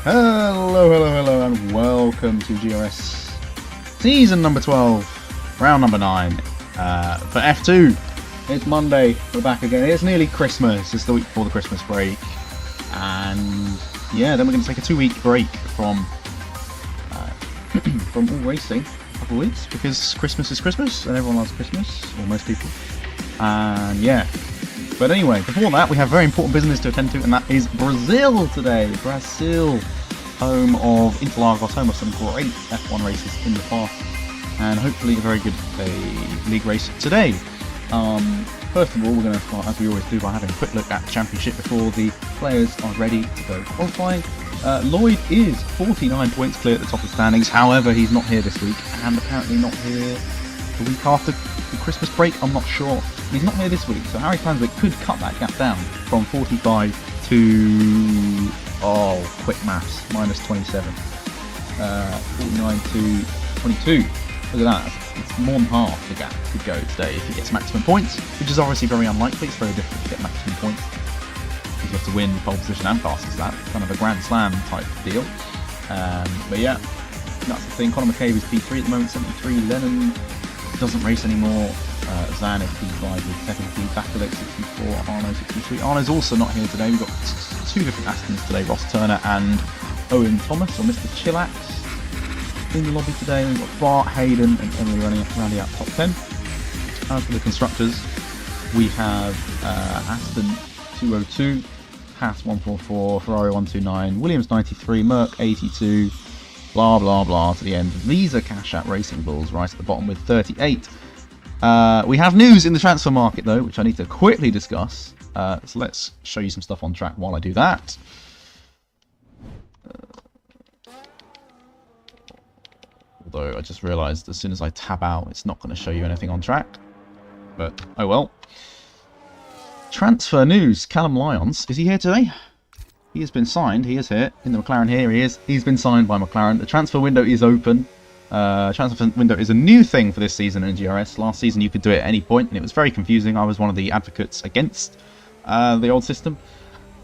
Hello, and welcome to GRS season number 12, round number 9. For F2, it's Monday, we're back again. It's nearly Christmas, it's the week before the Christmas break. And yeah, then we're going to take a 2-week break from all racing, a couple of weeks, because Christmas is Christmas, and everyone loves Christmas, or most people. And yeah. But anyway, before that, we have very important business to attend to, and that is Brazil today. Brazil, home of Interlagos, home of some great F1 races in the past, and hopefully a very good league race today. First of all, we're going to start, as we always do, by having a quick look at the championship before the players are ready to go qualifying. Lloyd is 49 points clear at the top of the standings. However, he's not here this week, and apparently not here the week after the Christmas break. I'm not sure. He's not here this week, so Harry Panswick could cut that gap down from 45 to, quick maths, minus 27. 49 to 22. Look at that. It's more than half the gap could go today if he gets maximum points, which is obviously very unlikely. It's very difficult to get maximum points. You have to win pole position and fastest lap, kind of a Grand Slam type deal. But yeah, that's the thing. Conor McCabe is P3 at the moment, 73. Lennon doesn't race anymore. Zan is P5 with 70. Bakulik 64. Arno 63. Arno's also not here today. We've got two different Astons today, Ross Turner and Owen Thomas, or Mr. Chillax, in the lobby today. We've got Bart, Hayden and Emily rounding out top 10. As for the constructors, we have Aston 202, Haas 144, Ferrari 129, Williams 93, Merc 82, blah blah blah to the end. Visa Cash App Racing Bulls right at the bottom with 38. We have news in the transfer market though, which I need to quickly discuss. So let's show you some stuff on track while I do that. Although I just realised as soon as I tab out, it's not going to show you anything on track. But oh well. Transfer news. Callum Lyons, is he here today? He has been signed. He is here in the McLaren. Here he is. He's been signed by McLaren. The transfer window is open. Transfer window is a new thing for this season in GRS. Last season you could do it at any point, and it was very confusing. I was one of the advocates against the old system,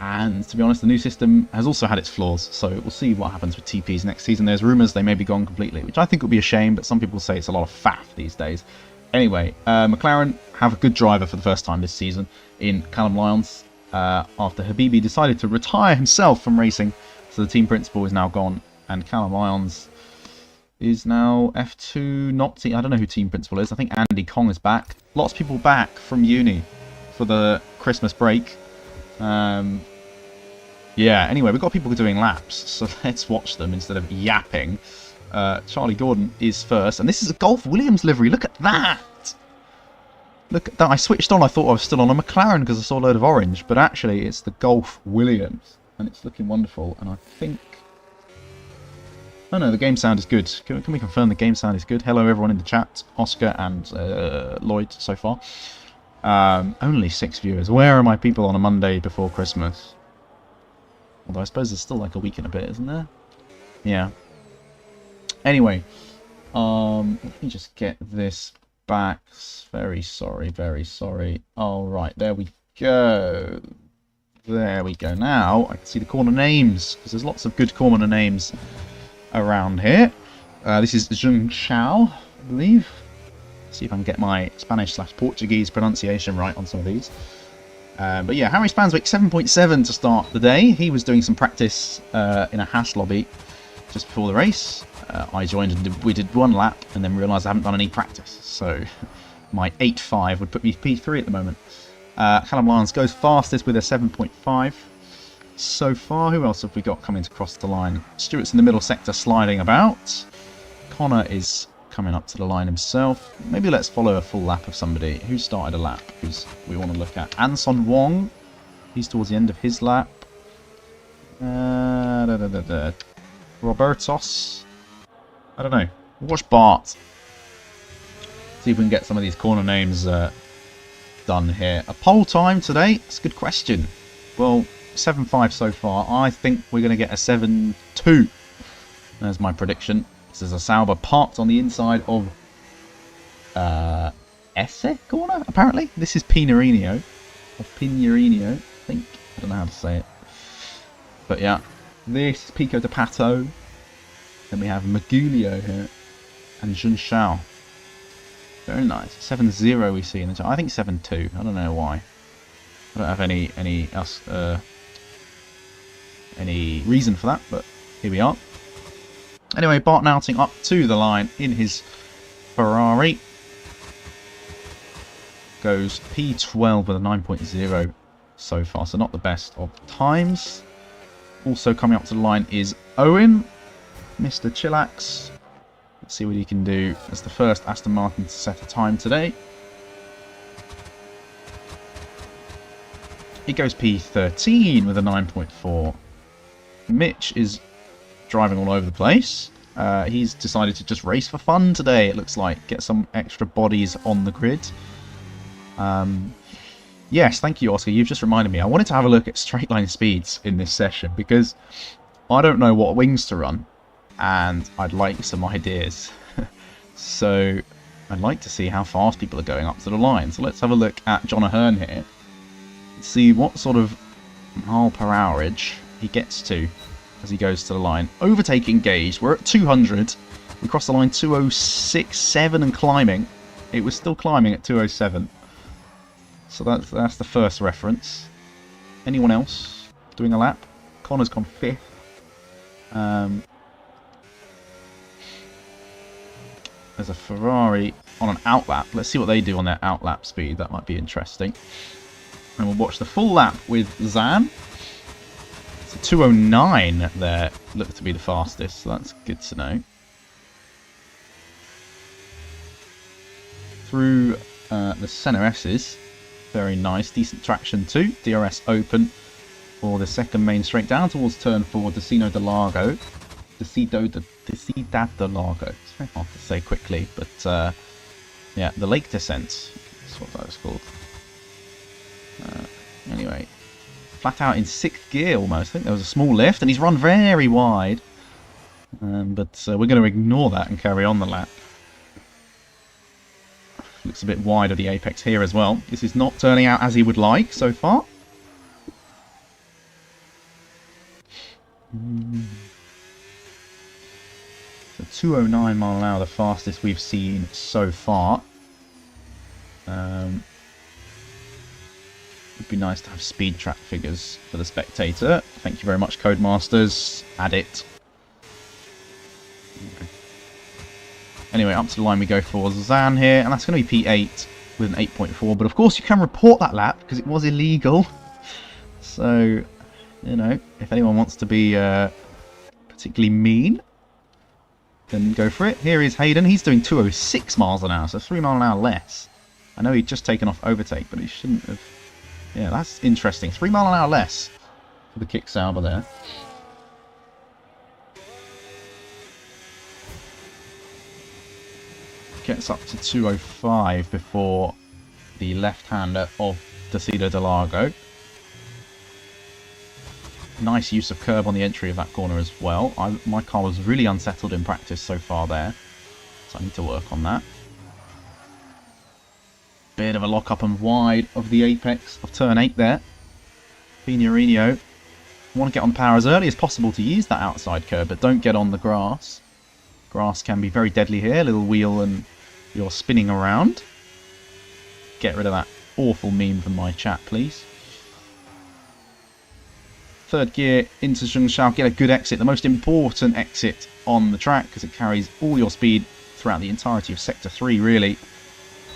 and to be honest, the new system has also had its flaws. So we'll see what happens with TPs next season. There's rumours they may be gone completely, which I think would be a shame, but some people say it's a lot of faff these days. Anyway, McLaren have a good driver for the first time this season in Callum Lyons, after Habibi decided to retire himself from racing, so the team principal is now gone, and Callum Lyons is now F2, not team. I don't know who team principal is. I think Andy Kong is back. Lots of people back from uni for the Christmas break. Yeah, anyway, we've got people doing laps, so let's watch them instead of yapping. Charlie Gordon is first, and this is a Golf Williams livery. Look at that! Look at that. I switched on, I thought I was still on a McLaren because I saw a load of orange, but actually it's the Golf Williams, and it's looking wonderful, and I think... Oh no, the game sound is good. Can we confirm the game sound is good? Hello everyone in the chat, Oscar and Lloyd so far. Only 6 viewers. Where are my people on a Monday before Christmas? Although I suppose there's still like a week and a bit, isn't there? Yeah. Anyway, let me just get this back. Very sorry, very sorry. Alright, there we go. There we go. Now I can see the corner names, because there's lots of good corner names around here. This is Zheng Xiao, I believe. See if I can get my Spanish/Portuguese pronunciation right on some of these. But yeah, Harry Spanswick 7.7 to start the day. He was doing some practice in a Haas lobby just before the race. I joined and we did one lap and then realised I haven't done any practice. So my 8.5 would put me P3 at the moment. Callum Lyons goes fastest with a 7.5. So far, who else have we got coming to cross the line? Stewart's in the middle sector sliding about. Connor is coming up to the line himself. Maybe let's follow a full lap of somebody. Who started a lap? Who's we want to look at? Anson Wong. He's towards the end of his lap. Robertos. I don't know. We'll watch Bart. See if we can get some of these corner names done here. A poll time today? That's a good question. Well, 7.5 so far. I think we're going to get a 7.2. There's my prediction. This is a Sauber parked on the inside of Esse corner, apparently. This is Pinarino. Or Pinarino, I think. I don't know how to say it. But yeah. This Pico de Pato. Then we have Magulio here. And Junshao. Very nice. 7-0 we see in the chart. I think 7-2. I don't know why. I don't have any reason for that, but here we are. Anyway, Bart Nauting up to the line in his Ferrari. Goes P12 with a 9.0 so far, so not the best of times. Also coming up to the line is Owen, Mr. Chillax. Let's see what he can do as the first Aston Martin to set a time today. He goes P13 with a 9.4. Mitch is driving all over the place. He's decided to just race for fun today, it looks like. Get some extra bodies on the grid. Yes, thank you, Oscar. You've just reminded me. I wanted to have a look at straight line speeds in this session because I don't know what wings to run. And I'd like some ideas. So I'd like to see how fast people are going up to the line. So let's have a look at John Ahern here. See what sort of mile per hourage he gets to as he goes to the line. Overtake engaged. We're at 200. We crossed the line 206.7 and climbing. It was still climbing at 207. So that's the first reference. Anyone else doing a lap? Connor's gone 5th. There's a Ferrari on an outlap. Let's see what they do on their outlap speed. That might be interesting. And we'll watch the full lap with Zan. So 209 there looked to be the fastest. So that's good to know. Through the Senna S's. Very nice. Decent traction too. DRS open for the second main straight down towards turn 4. Decino de Largo. Decidad de Largo. It's very hard to say quickly, but yeah, the lake descent is what that was called. Anyway, flat out in 6th gear almost. I think there was a small lift, and he's run very wide. But we're going to ignore that and carry on the lap. Looks a bit wide of the apex here as well. This is not turning out as he would like so far. So 209 mile an hour, the fastest we've seen so far. It'd be nice to have speed trap figures for the spectator. Thank you very much, Codemasters. Add it. Anyway, up to the line we go for Zan here, and that's going to be P8 with an 8.4. But of course, you can report that lap because it was illegal. So, you know, if anyone wants to be particularly mean, then go for it. Here is Hayden. He's doing 206 miles an hour, so 3 miles an hour less. I know he'd just taken off overtake, but he shouldn't have. Yeah, that's interesting. 3 miles an hour less for the Kick Sauber there. Gets up to 205 before the left-hander of Decido de Largo. Nice use of curb on the entry of that corner as well. My car was really unsettled in practice so far there, so I need to work on that. Bit of a lock-up and wide of the apex of turn 8 there. Vignorino want to get on power as early as possible to use that outside curb, but don't get on the grass. Grass can be very deadly here. Little wheel and you're spinning around. Get rid of that awful meme from my chat, please. Third gear into Zhengshao. Get a good exit. The most important exit on the track because it carries all your speed throughout the entirety of Sector 3, really.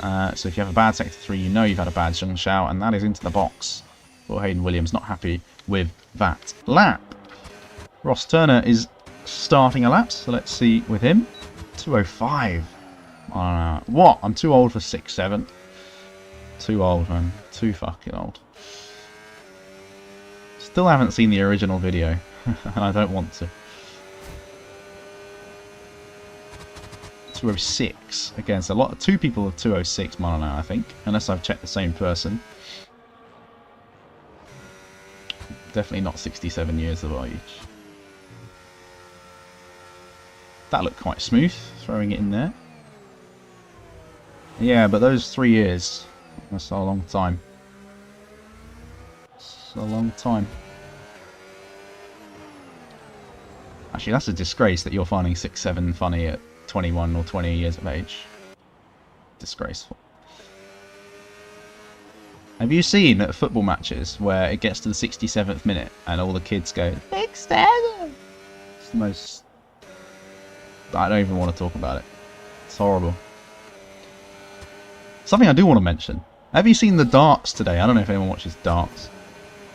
So if you have a bad Sector 3, you know you've had a bad Zhengshao, and that is into the box for Hayden Williams. Not happy with that lap. Ross Turner is starting a lap, so let's see with him. 205. What? I'm too old for 6-7. Too old, man. Too fucking old. Still haven't seen the original video, and I don't want to. 206 against a lot. 2 people of 206 mile an hour, I think, unless I've checked the same person. Definitely not 67 years of age. That looked quite smooth, throwing it in there. Yeah, but those 3 years, that's a long time. It's a long time. Actually, that's a disgrace that you're finding 6-7 funny at 21 or 20 years of age. Disgraceful. Have you seen at football matches where it gets to the 67th minute and all the kids go, 6-7? It's the most... I don't even want to talk about it. It's horrible. Something I do want to mention. Have you seen the darts today? I don't know if anyone watches darts.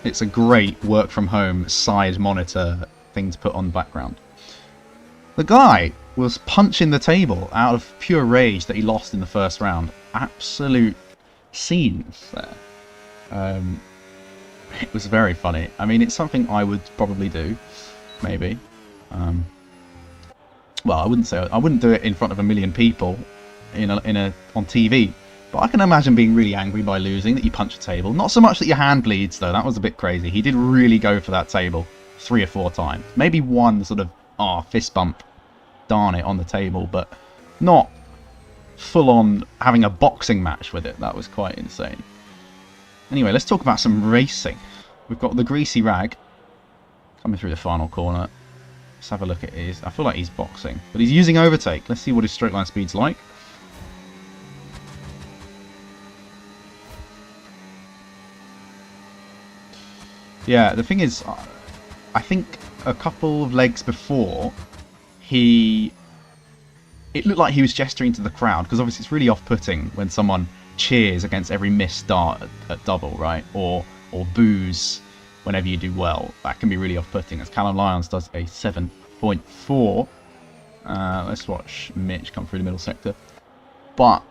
It's a great work from home side monitor thing to put on the background. The guy was punching the table out of pure rage that he lost in the first round. Absolute scenes there. It was very funny. I mean, it's something I would probably do, maybe. Well, I wouldn't do it in front of 1 million people on TV. But I can imagine being really angry by losing, that you punch a table. Not so much that your hand bleeds, though. That was a bit crazy. He did really go for that table 3 or 4 times. Maybe one sort of, fist bump, darn it, on the table. But not full-on having a boxing match with it. That was quite insane. Anyway, let's talk about some racing. We've got the Greasy Rag coming through the final corner. Let's have a look at his... I feel like he's boxing. But he's using overtake. Let's see what his straight line speed's like. Yeah, the thing is, I think a couple of legs before, it looked like he was gesturing to the crowd, because obviously it's really off-putting when someone cheers against every missed dart at double, right? Or boos whenever you do well. That can be really off-putting, as Callum Lyons does a 7.4. Let's watch Mitch come through the middle sector. But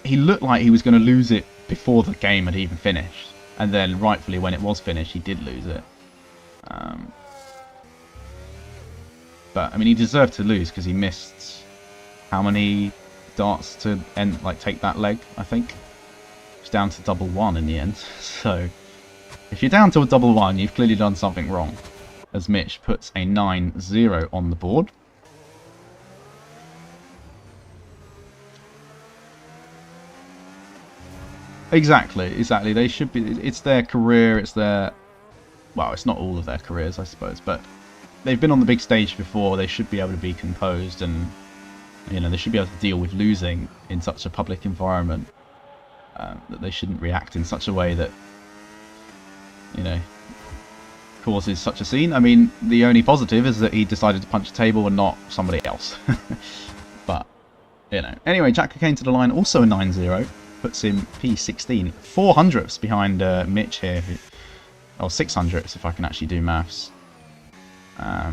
he looked like he was going to lose it before the game had even finished. And then, rightfully, when it was finished, he did lose it. But, I mean, he deserved to lose because he missed how many darts to take that leg, I think. It's down to 1-1 in the end. So, if you're down to a 1-1, you've clearly done something wrong. As Mitch puts a 9-0 on the board. Exactly. They should be. It's their career. It's their. Well, it's not all of their careers, I suppose, but they've been on the big stage before. They should be able to be composed, and they should be able to deal with losing in such a public environment. That they shouldn't react in such a way that causes such a scene. I mean, the only positive is that he decided to punch a table and not somebody else. But anyway, Jack Cocaine to the line, also a 9-0. Puts him P16, 400ths behind Mitch here, or 600ths if I can actually do maths. Yeah,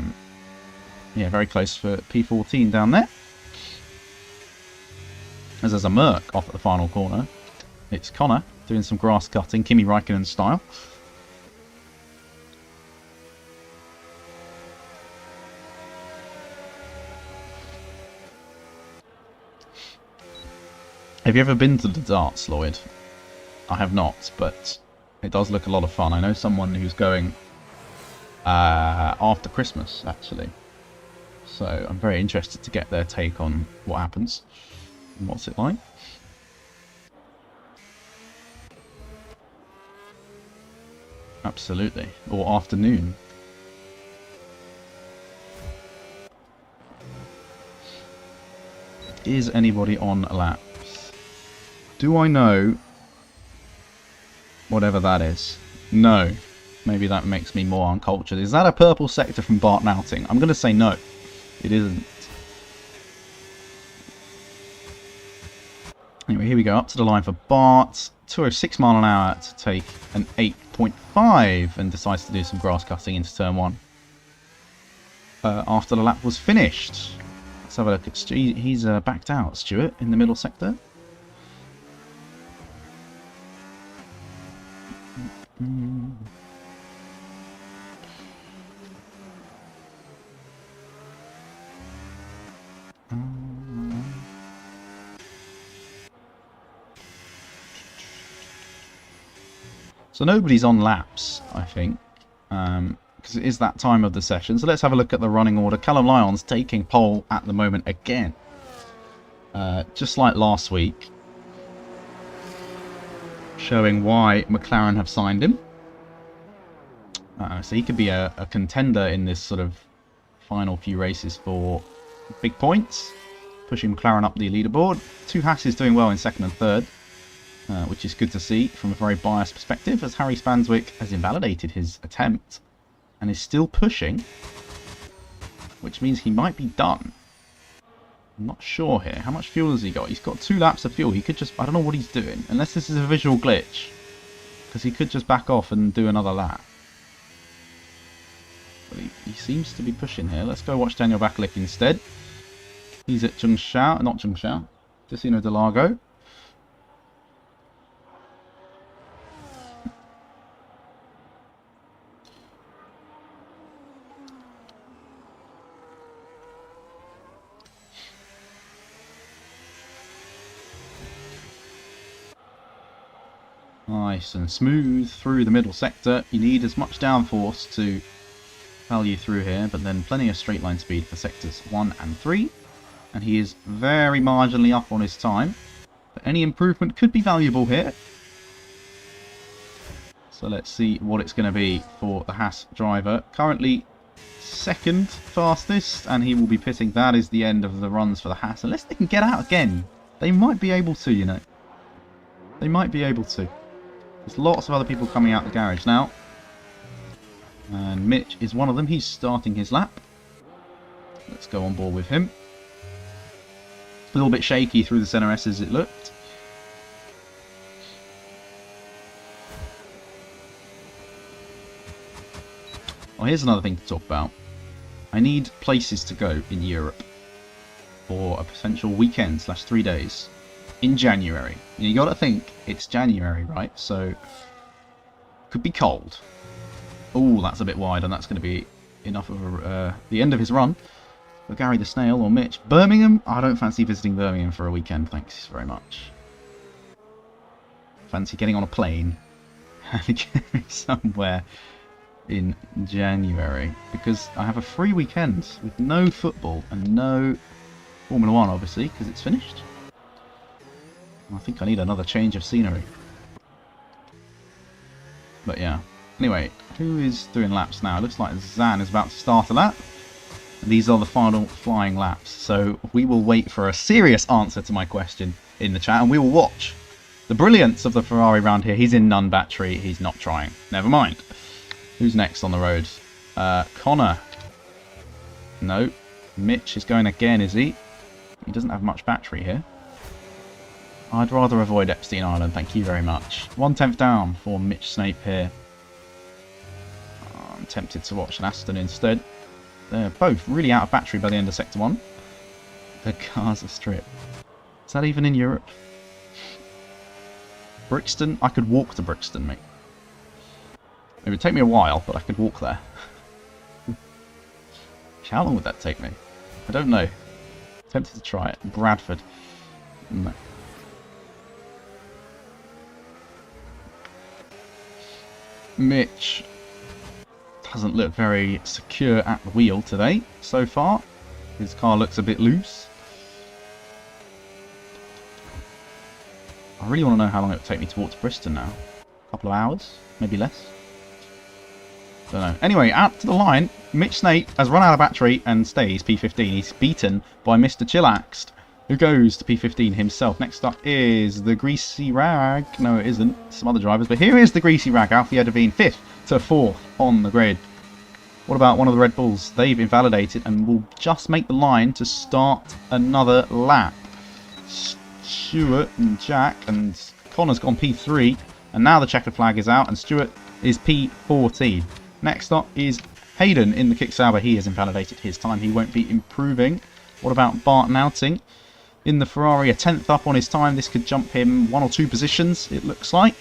very close for P14 down there. As there's a Merc off at the final corner. It's Connor doing some grass cutting, Kimi Räikkönen style. Have you ever been to the darts, Lloyd? I have not, but it does look a lot of fun. I know someone who's going after Christmas, actually. So I'm very interested to get their take on what happens and what's it like. Absolutely. Or afternoon. Is anybody on laps? Do I know whatever that is? No. Maybe that makes me more uncultured. Is that a purple sector from Bart Nauting? I'm going to say no. It isn't. Anyway, here we go. Up to the line for Bart. 206 mile an hour to take an 8.5 and decides to do some grass cutting into turn 1. After the lap was finished. Let's have a look at Stuart. He's backed out, Stuart, in the middle sector. So nobody's on laps, I think, because it is that time of the session. So let's have a look at the running order. Callum Lyons taking pole at the moment again, just like last week, showing why McLaren have signed him. So he could be a contender in this sort of final few races for big points, pushing McLaren up the leaderboard. 2 Hasses doing well in second and third, which is good to see from a very biased perspective, as Harry Spanswick has invalidated his attempt and is still pushing, which means he might be done. I'm not sure here. How much fuel has he got? He's got 2 laps of fuel. He could just... I don't know what he's doing. Unless this is a visual glitch. Because he could just back off and do another lap. But he seems to be pushing here. Let's go watch Daniel Bakalik instead. He's at Zhengzhou. Not Zhengzhou. Decino de Largo. Nice and smooth through the middle sector. You need as much downforce to value through here, but then plenty of straight line speed for sectors 1 and 3. And he is very marginally up on his time. But any improvement could be valuable here. So let's see what it's going to be for the Haas driver. Currently second fastest, and he will be pitting. That is the end of the runs for the Haas. Unless they can get out again. They might be able to, you know. They might be able to. There's lots of other people coming out the garage now. And Mitch is one of them. He's starting his lap. Let's go on board with him. A little bit shaky through the center S as it looked. Well, here's another thing to talk about. I need places to go in Europe for a potential weekend / 3 days. In January. You got to think it's January, right? So could be cold. Oh, that's a bit wide, and that's going to be enough of the end of his run for Gary the Snail or Mitch. Birmingham? I don't fancy visiting Birmingham for a weekend. Thanks very much. Fancy getting on a plane and getting somewhere in January, because I have a free weekend with no football and no Formula 1, obviously, because it's finished. I think I need another change of scenery. But yeah. Anyway, who is doing laps now? It looks like Zan is about to start a lap. And these are the final flying laps. So we will wait for a serious answer to my question in the chat. And we will watch the brilliance of the Ferrari round here. He's in none battery. He's not trying. Never mind. Who's next on the road? Connor. No. Mitch is going again, is he? He doesn't have much battery here. I'd rather avoid Epstein Island, thank you very much. 1/10 down for Mitch Snape here. I'm tempted to watch an Aston instead. They're both really out of battery by the end of Sector 1. The cars are stripped. Is that even in Europe? Brixton? I could walk to Brixton, mate. It would take me a while, but I could walk there. How long would that take me? I don't know. Tempted to try it. Bradford. No. Mitch doesn't look very secure at the wheel today so far. His car looks a bit loose. I really want to know how long it would take me to walk to Bristol now. A couple of hours, maybe less. Don't know. Anyway, out to the line, Mitch Snape has run out of battery and stays P15. He's beaten by Mr. Chillaxed, who goes to P15 himself. Next up is the Greasy Rag. No, it isn't. Some other drivers. But here is the Greasy Rag. Alfie Edavine, 5th to 4th on the grid. What about one of the Red Bulls? They've invalidated and will just make the line to start another lap. Stuart and Jack and Connor's gone P3. And now the checkered flag is out and Stuart is P14. Next up is Hayden in the Kick Sauber. He has invalidated his time. He won't be improving. What about Barton Outing? In the Ferrari, a 10th up on his time. This could jump him 1 or 2 positions, it looks like.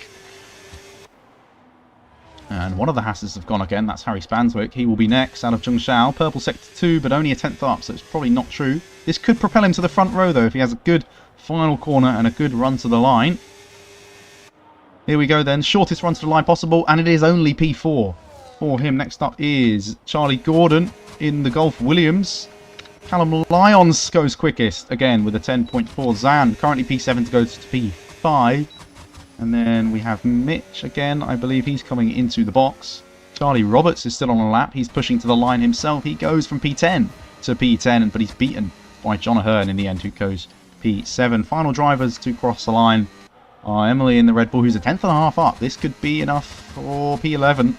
And one of the Hasses have gone again. That's Harry Spanswick. He will be next out of Zhengzhou. Purple sector 2, but only a 10th up, so it's probably not true. This could propel him to the front row, though, if he has a good final corner and a good run to the line. Here we go, then. Shortest run to the line possible, and it is only P4 for him. Next up is Charlie Gordon in the Golf Williams. Callum Lyons goes quickest, again, with a 10.4. Zan, currently P7 to go to P5. And then we have Mitch again. I believe he's coming into the box. Charlie Roberts is still on a lap. He's pushing to the line himself. He goes from P10 to P10, but he's beaten by John Ahern in the end, who goes P7. Final drivers to cross the line are Emily in the Red Bull, who's a tenth and a half up. This could be enough for P11.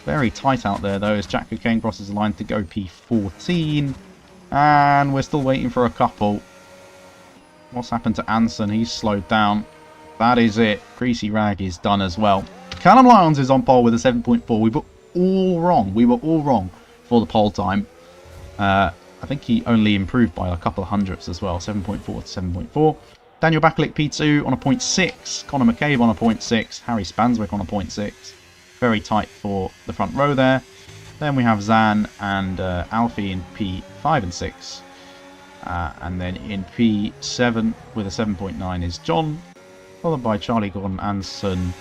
Very tight out there, though, as Jack Cocaine crosses the line to go P14. And we're still waiting for a couple. What's happened to Anson? He's slowed down. That is it. Greasy Rag is done as well. Callum Lyons is on pole with a 7.4. We were all wrong. We were all wrong for the pole time. I think he only improved by a couple of hundredths as well. 7.4 to 7.4. Daniel Bakalik P2 on a 0.6. Conor McCabe on a 0.6. Harry Spanswick on a 0.6. Very tight for the front row there. Then we have Zan and Alfie in P5 and 6. And then in P7 with a 7.9 is John. Followed by Charlie Gordon Anson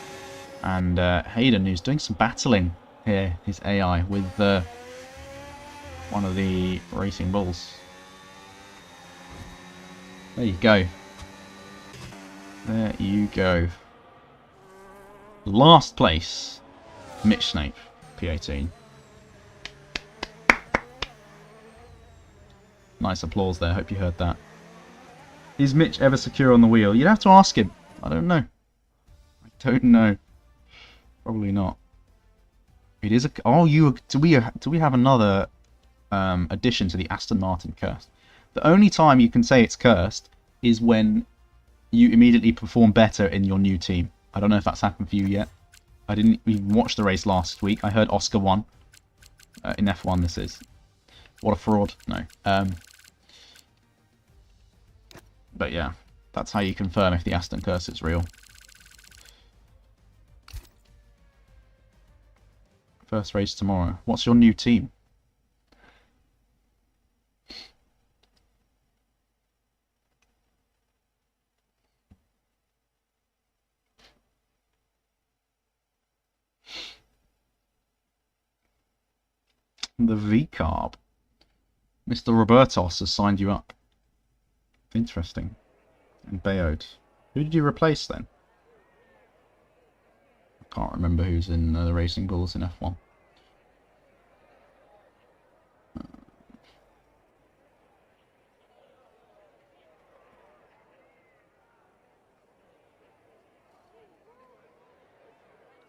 and Hayden, who's doing some battling here, his AI, with one of the Racing Bulls. There you go. There you go. Last place, Mitch Snape, P18. Nice applause there, hope you heard that. Is Mitch ever secure on the wheel? You'd have to ask him. I don't know. I don't know. Probably not. It is a... Oh, do we have another addition to the Aston Martin curse? The only time you can say it's cursed is when you immediately perform better in your new team. I don't know if that's happened for you yet. I didn't even watch the race last week. I heard Oscar won. In F1 this is. What a fraud. No. But yeah, that's how you confirm if the Aston curse is real. First race tomorrow. What's your new team? The V-Carb. Mr. Robertos has signed you up. Interesting. And Bayode. Who did you replace then? I can't remember who's in the Racing Bulls in F1.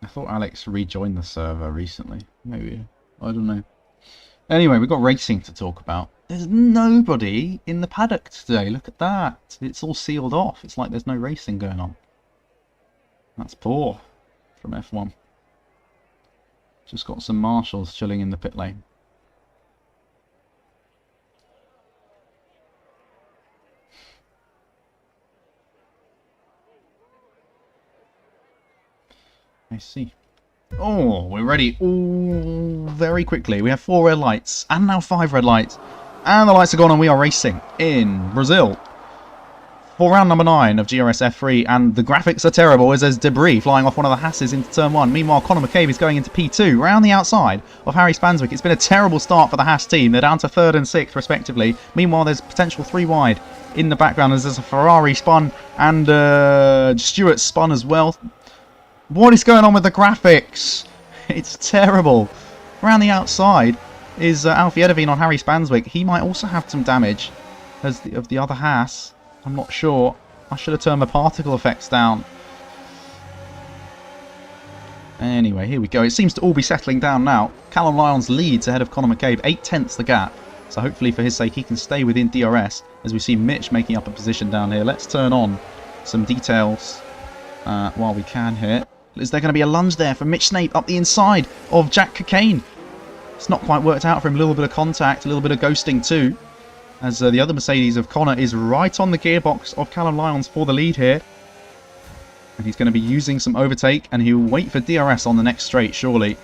I thought Alex rejoined the server recently. Maybe. I don't know. Anyway, we've got racing to talk about. There's nobody in the paddock today. Look at that. It's all sealed off. It's like there's no racing going on. That's poor from F1. Just got some marshals chilling in the pit lane. I see. Oh, we're ready. Oh, very quickly. We have 4 red lights and now 5 red lights. And the lights are gone and we are racing in Brazil for round number 9 of GRS F3. And the graphics are terrible as there's debris flying off one of the Hasses into turn 1. Meanwhile, Conor McCabe is going into P2 round the outside of Harry Spanswick. It's been a terrible start for the Haas team. They're down to 3rd and 6th respectively. Meanwhile, there's potential 3 wide in the background as there's a Ferrari spun and Stewart spun as well. What is going on with the graphics? It's terrible. Around the outside is Alfie Edeveen on Harry Spanswick. He might also have some damage as of the other Haas. I'm not sure. I should have turned the particle effects down. Anyway, here we go. It seems to all be settling down now. Callum Lyons leads ahead of Conor McCabe. 8/10 the gap. So hopefully for his sake he can stay within DRS as we see Mitch making up a position down here. Let's turn on some details while we can here. Is there going to be a lunge there for Mitch Snape up the inside of Jack Cocaine? It's not quite worked out for him. A little bit of contact, a little bit of ghosting too. As the other Mercedes of Connor is right on the gearbox of Callum Lyons for the lead here. And he's going to be using some overtake and he'll wait for DRS on the next straight surely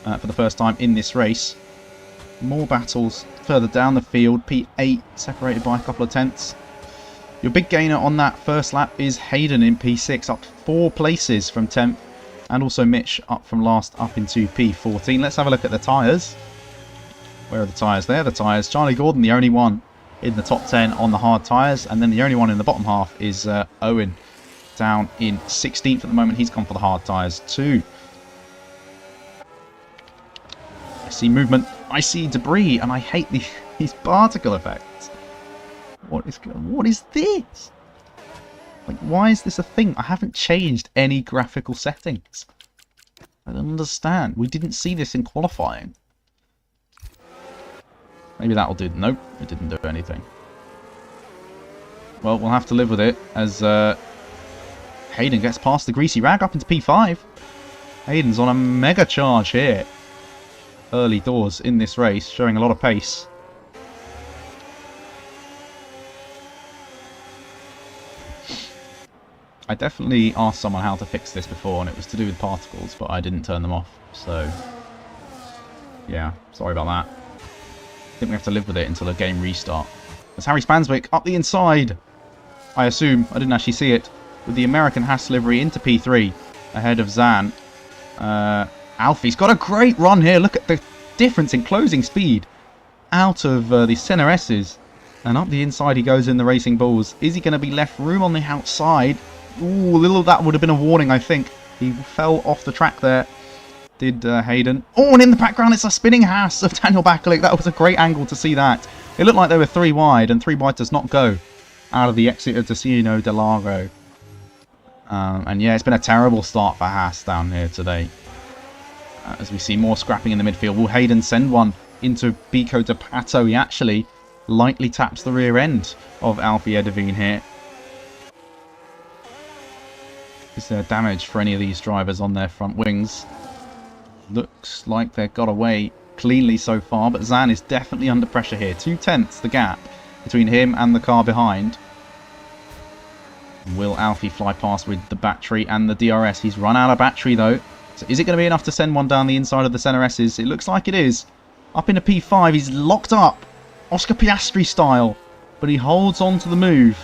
for the first time in this race. More battles further down the field. P8 separated by a couple of tenths. Your big gainer on that first lap is Hayden in P6, up 4 places from 10th. And also Mitch up from last up into P14. Let's have a look at the tyres. Where are the tyres? There are the tyres. Charlie Gordon, the only one in the top 10 on the hard tyres. And then the only one in the bottom half is Owen, down in 16th at the moment. He's gone for the hard tyres too. see movement, I see debris, and I hate these particle effects. What is this? Like, why is this a thing? I haven't changed any graphical settings. I don't understand. We didn't see this in qualifying. Maybe that'll do. Nope, it didn't do anything. Well, we'll have to live with it as Hayden gets past the greasy rag up into P5. Hayden's on a mega charge here. Early doors in this race, showing a lot of pace. I definitely asked someone how to fix this before, and it was to do with particles, but I didn't turn them off, so yeah, sorry about that. I think we have to live with it until the game restart. As Harry Spanswick up the inside, I assume, I didn't actually see it, with the American Haas livery into P3, ahead of Zan. Alfie's got a great run here. Look at the difference in closing speed out of the center S's. And up the inside he goes in the Racing Bulls. Is he going to be left room on the outside? Ooh, little that would have been a warning, I think. He fell off the track there, did Hayden. Oh, and in the background it's a spinning Haas of Daniel Bakalik. That was a great angle to see that. It looked like they were 3 wide, and 3 wide does not go out of the exit of Ticino del Lago. And yeah, it's been a terrible start for Haas down here today. As we see more scrapping in the midfield. Will Hayden send one into Bico de Pato? He actually lightly taps the rear end of Alfie Edevine here. Is there damage for any of these drivers on their front wings? Looks like they've got away cleanly so far, but Zan is definitely under pressure here. 2/10 the gap between him and the car behind. Will Alfie fly past with the battery and the DRS? He's run out of battery though. So is it going to be enough to send one down the inside of the center S's? It looks like it is. Up into P5, he's locked up, Oscar Piastri style, but he holds on to the move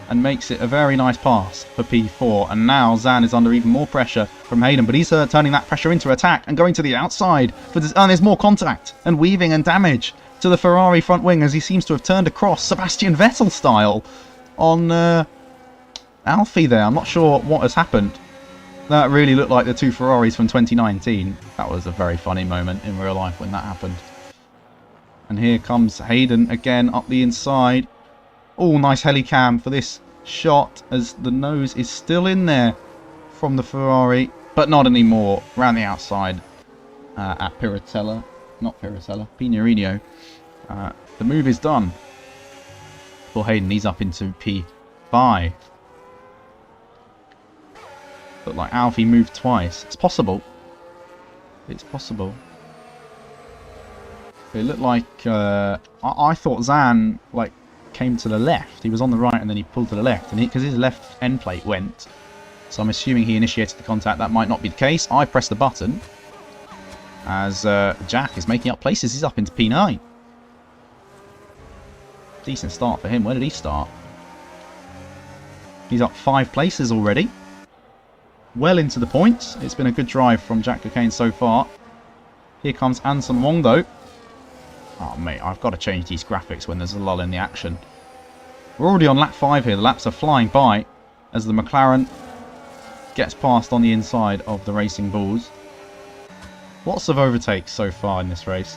and makes it a very nice pass for P4. And now Zan is under even more pressure from Hayden, but he's turning that pressure into attack and going to the outside. And there's more contact and weaving and damage to the Ferrari front wing as he seems to have turned across Sebastian Vettel style on Alfie there. I'm not sure what has happened. That really looked like the 2 Ferraris from 2019. That was a very funny moment in real life when that happened. And here comes Hayden again up the inside. Oh, nice helicam for this shot as the nose is still in there from the Ferrari, but not anymore. Around the outside at Piratella. Not Piratella, Pinarino. The move is done for Hayden. He's up into P5. Looked like Alfie moved twice. It's possible. It's possible. It looked like I thought Zan came to the left. He was on the right and then he pulled to the left, and because his left end plate went, so I'm assuming he initiated the contact. That might not be the case. I pressed the button as Jack is making up places. He's up into P9. Decent start for him. Where did he start? He's up 5 places already. Well into the points. It's been a good drive from Jack Cocaine so far. Here comes Anson Wong though. Oh mate, I've got to change these graphics when there's a lull in the action. We're already on lap 5 here. The laps are flying by as the McLaren gets past on the inside of the Racing Bulls. Lots of overtakes so far in this race,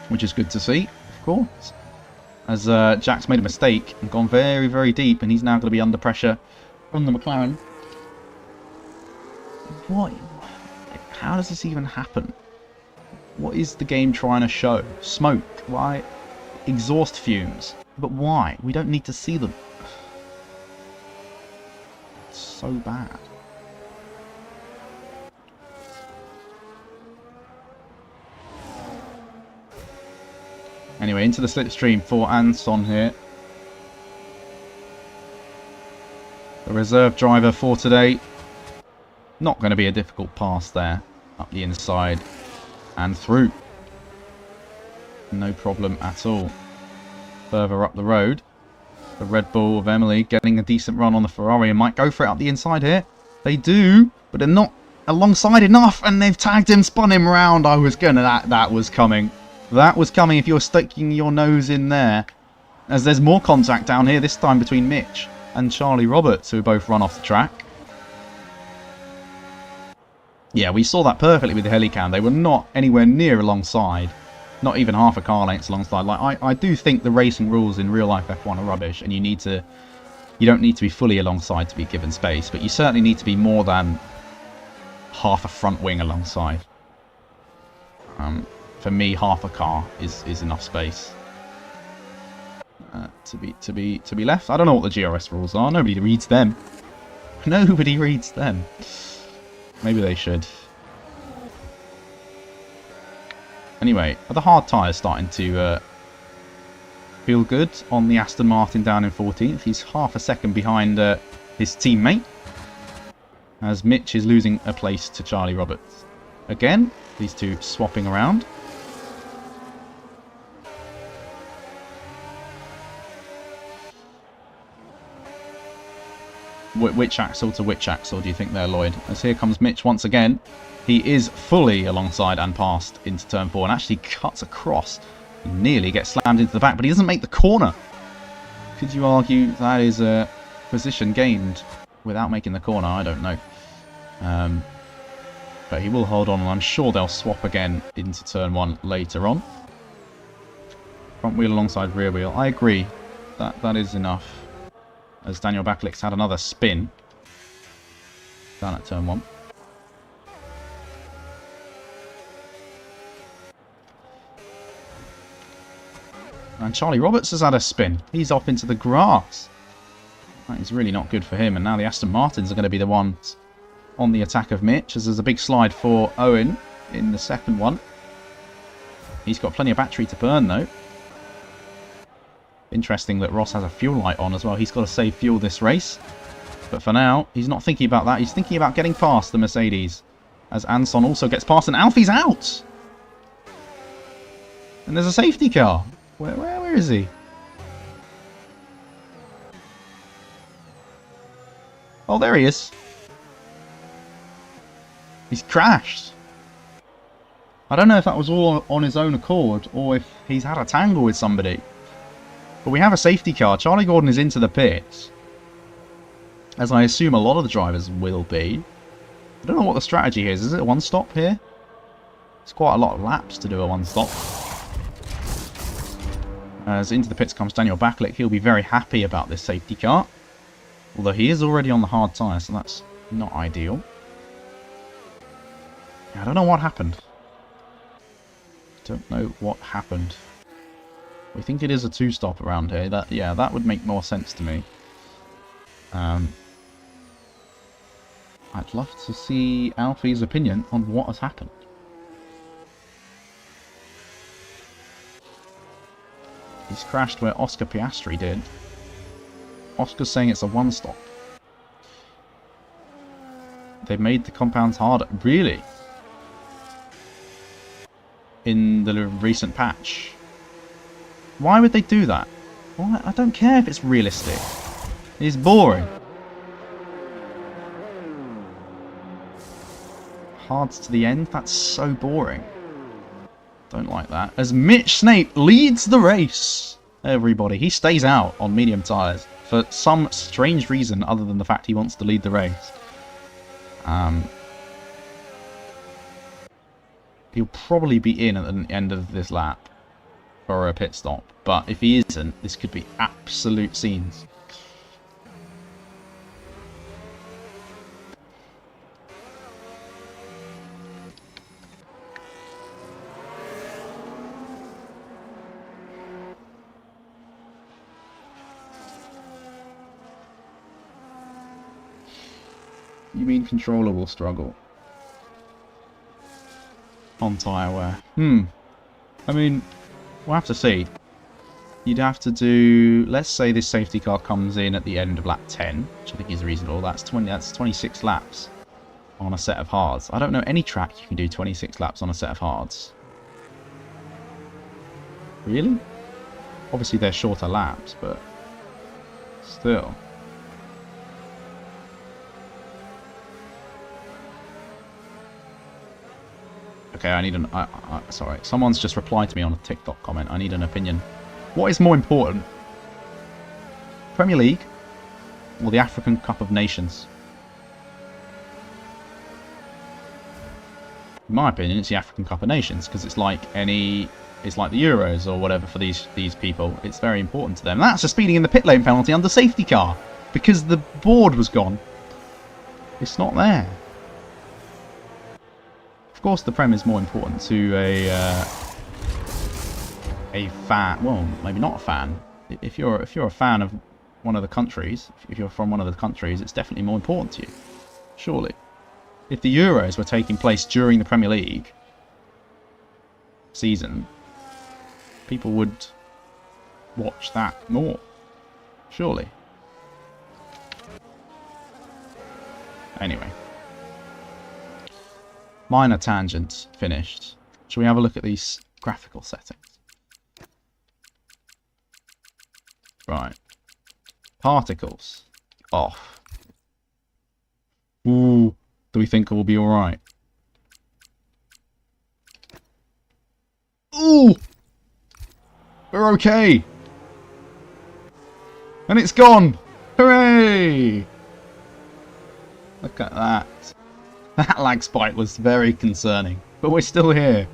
which is good to see, of course. As Jack's made a mistake and gone very, very deep, and he's now going to be under pressure from the McLaren. What? How does this even happen? What is the game trying to show? Smoke. Why? Exhaust fumes. But why? We don't need to see them. It's so bad. Anyway, into the slipstream for Anson here. The reserve driver for today. Not going to be a difficult pass there. Up the inside and through. No problem at all. Further up the road, the Red Bull of Emily getting a decent run on the Ferrari and might go for it up the inside here. They do, but they're not alongside enough, and they've tagged him, spun him round. I was gonna, that was coming. That was coming if you're sticking your nose in there. As there's more contact down here, this time between Mitch and Charlie Roberts, who both run off the track. Yeah, we saw that perfectly with the Helicam. They were not anywhere near alongside. Not even half a car length alongside. Like, I do think the racing rules in real life F1 are rubbish, and you don't need to be fully alongside to be given space, but you certainly need to be more than half a front wing alongside. For me, half a car is enough space to be left. I don't know what the GRS rules are. Nobody reads them. Nobody reads them. Maybe they should. Anyway, are the hard tyres starting to feel good on the Aston Martin down in 14th? He's half a second behind his teammate, as Mitch is losing a place to Charlie Roberts. Again, these two swapping around. Which axle to which axle do you think there, Lloyd? As here comes Mitch once again. He is fully alongside and past into turn 4 and actually cuts across. He nearly gets slammed into the back, but he doesn't make the corner. Could you argue that is a position gained without making the corner? I don't know. But he will hold on, and I'm sure they'll swap again into turn 1 later on. Front wheel alongside rear wheel. I agree. That is enough. As Daniel Baklik's had another spin down at turn 1. And Charlie Roberts has had a spin. He's off into the grass. That is really not good for him. And now the Aston Martins are going to be the ones on the attack of Mitch, as there's a big slide for Owen in the second one. He's got plenty of battery to burn, though. Interesting that Ross has a fuel light on as well. He's got to save fuel this race. But for now, he's not thinking about that. He's thinking about getting past the Mercedes, as Anson also gets past, and Alfie's out! And there's a safety car. Where is he? Oh, there he is. He's crashed. I don't know if that was all on his own accord, or if he's had a tangle with somebody. But we have a safety car. Charlie Gordon is into the pits, as I assume a lot of the drivers will be. I don't know what the strategy is. Is it a one-stop here? It's quite a lot of laps to do a one-stop. As into the pits comes Daniel Baklik. He'll be very happy about this safety car. Although he is already on the hard tyre, so that's not ideal. I don't know what happened. Don't know what happened. We think it is a two-stop around here. That would make more sense to me. I'd love to see Alfie's opinion on what has happened. He's crashed where Oscar Piastri did. Oscar's saying it's a one-stop. They've made the compounds harder. Really? In the recent patch. Why would they do that? Why? I don't care if it's realistic. It's boring. Hards to the end? That's so boring. Don't like that. As Mitch Snape leads the race. Everybody. He stays out on medium tyres for some strange reason other than the fact he wants to lead the race. He'll probably be in at the end of this lap for a pit stop. But if he isn't, this could be absolute scenes. You mean controller will struggle on tyre wear? I mean, we'll have to see. You'd have to do, let's say this safety car comes in at the end of lap 10, which I think is reasonable. That's 26 laps on a set of hards. I don't know any track you can do 26 laps on a set of hards. Really? Obviously they're shorter laps, but still. Okay, I need an... sorry, someone's just replied to me on a TikTok comment. I need an opinion. What is more important? Premier League or the African Cup of Nations? In my opinion, it's the African Cup of Nations, because it's like the Euros or whatever for these people. It's very important to them. And that's a speeding in the pit lane penalty under safety car, because the board was gone. It's not there. Of course, the Prem is more important to a fan. Well, maybe not a fan. If you're a fan of one of the countries, if you're from one of the countries, it's definitely more important to you. Surely. If the Euros were taking place during the Premier League season, people would watch that more. Surely. Anyway. Minor tangent finished. Shall we have a look at these graphical settings? Right. Particles. Off. Ooh. Do we think it will be alright? Ooh! We're okay! And it's gone! Hooray! Look at that. That lag spike was very concerning. But we're still here.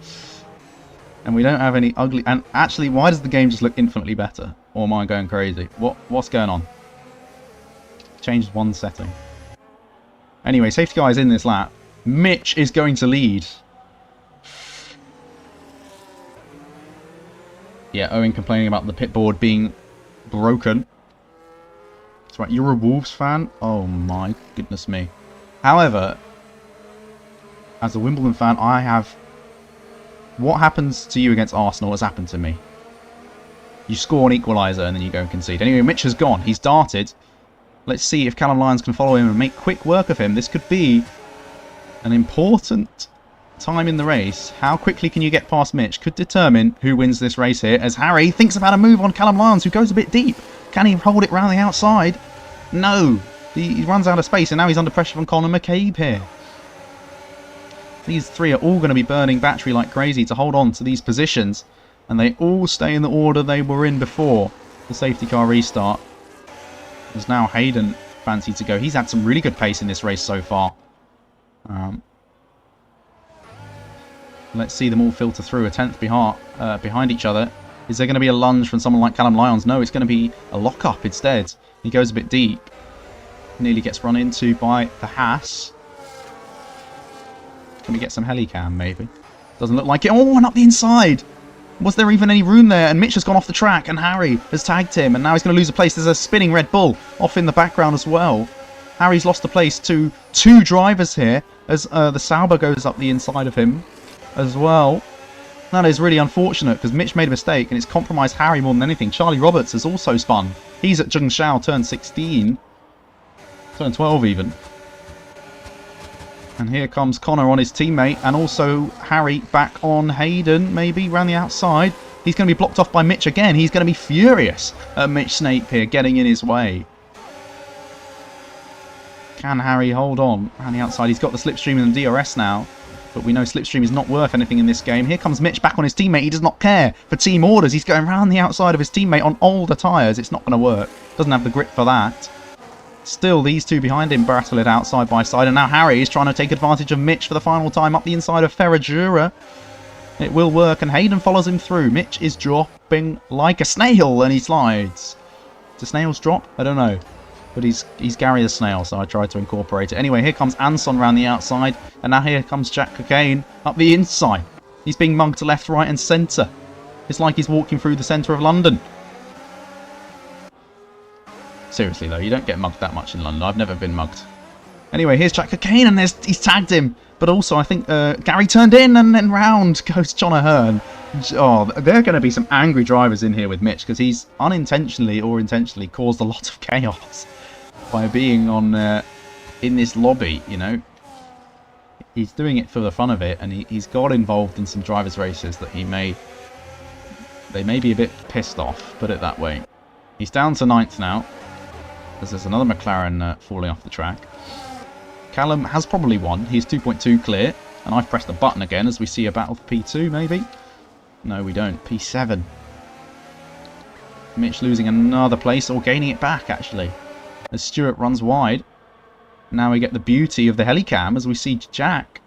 And we don't have any ugly... And actually, why does the game just look infinitely better? Or am I going crazy? What's going on? Changed one setting. Anyway, safety car is in this lap. Mitch is going to lead. Yeah, Owen complaining about the pit board being broken. That's right, you're a Wolves fan? Oh my goodness me. However, as a Wimbledon fan, I have... What happens to you against Arsenal has happened to me. You score an equaliser and then you go and concede. Anyway, Mitch has gone. He's darted. Let's see if Callum Lyons can follow him and make quick work of him. This could be an important time in the race. How quickly can you get past Mitch could determine who wins this race here, as Harry thinks about a move on Callum Lyons, who goes a bit deep. Can he hold it round the outside? No. He runs out of space, and now he's under pressure from Conor McCabe here. These three are all going to be burning battery like crazy to hold on to these positions, and they all stay in the order they were in before the safety car restart. There's now Hayden fancy to go. He's had some really good pace in this race so far. Let's see them all filter through a tenth behind each other. Is there going to be a lunge from someone like Callum Lyons? No, it's going to be a lock-up instead. He goes a bit deep. Nearly gets run into by the Haas. Can we get some helicam, maybe? Doesn't look like it. Oh, and up the inside! Was there even any room there? And Mitch has gone off the track, and Harry has tagged him, and now he's going to lose a place. There's a spinning Red Bull off in the background as well. Harry's lost the place to two drivers here, as the Sauber goes up the inside of him as well. That is really unfortunate, because Mitch made a mistake, and it's compromised Harry more than anything. Charlie Roberts has also spun. He's at Zhengzhou, turn 16. Turn 12 even. And here comes Connor on his teammate, and also Harry back on Hayden, maybe, round the outside. He's going to be blocked off by Mitch again. He's going to be furious at Mitch Snape here, getting in his way. Can Harry hold on around the outside? He's got the slipstream and the DRS now, but we know slipstream is not worth anything in this game. Here comes Mitch back on his teammate. He does not care for team orders. He's going around the outside of his teammate on older tyres. It's not going to work. Doesn't have the grip for that. Still, these two behind him battle it out side by side, and now Harry is trying to take advantage of Mitch for the final time up the inside of Ferragura. It will work, and Hayden follows him through. Mitch is dropping like a snail, and he slides. Do snails drop? I don't know. But he's Gary the Snail, so I tried to incorporate it. Anyway, here comes Anson round the outside, and now here comes Jack Cocaine up the inside. He's being mugged left, right and centre. It's like he's walking through the centre of London. Seriously though, you don't get mugged that much in London. I've never been mugged. Anyway, here's Jack Cocaine, and he's tagged him. But also, I think Gary turned in, and then round goes John Ahern. Oh, there are going to be some angry drivers in here with Mitch, because he's unintentionally or intentionally caused a lot of chaos by being on in this lobby, you know. He's doing it for the fun of it, and he's got involved in some drivers' races that they may be a bit pissed off, put it that way. He's down to 9th now, as there's another McLaren falling off the track. Callum has probably won. He's 2.2 clear, and I've pressed the button again as we see a battle for P2, maybe? No, we don't. P7. Mitch losing another place, or gaining it back, actually, as Stewart runs wide. Now we get the beauty of the helicam as we see Jack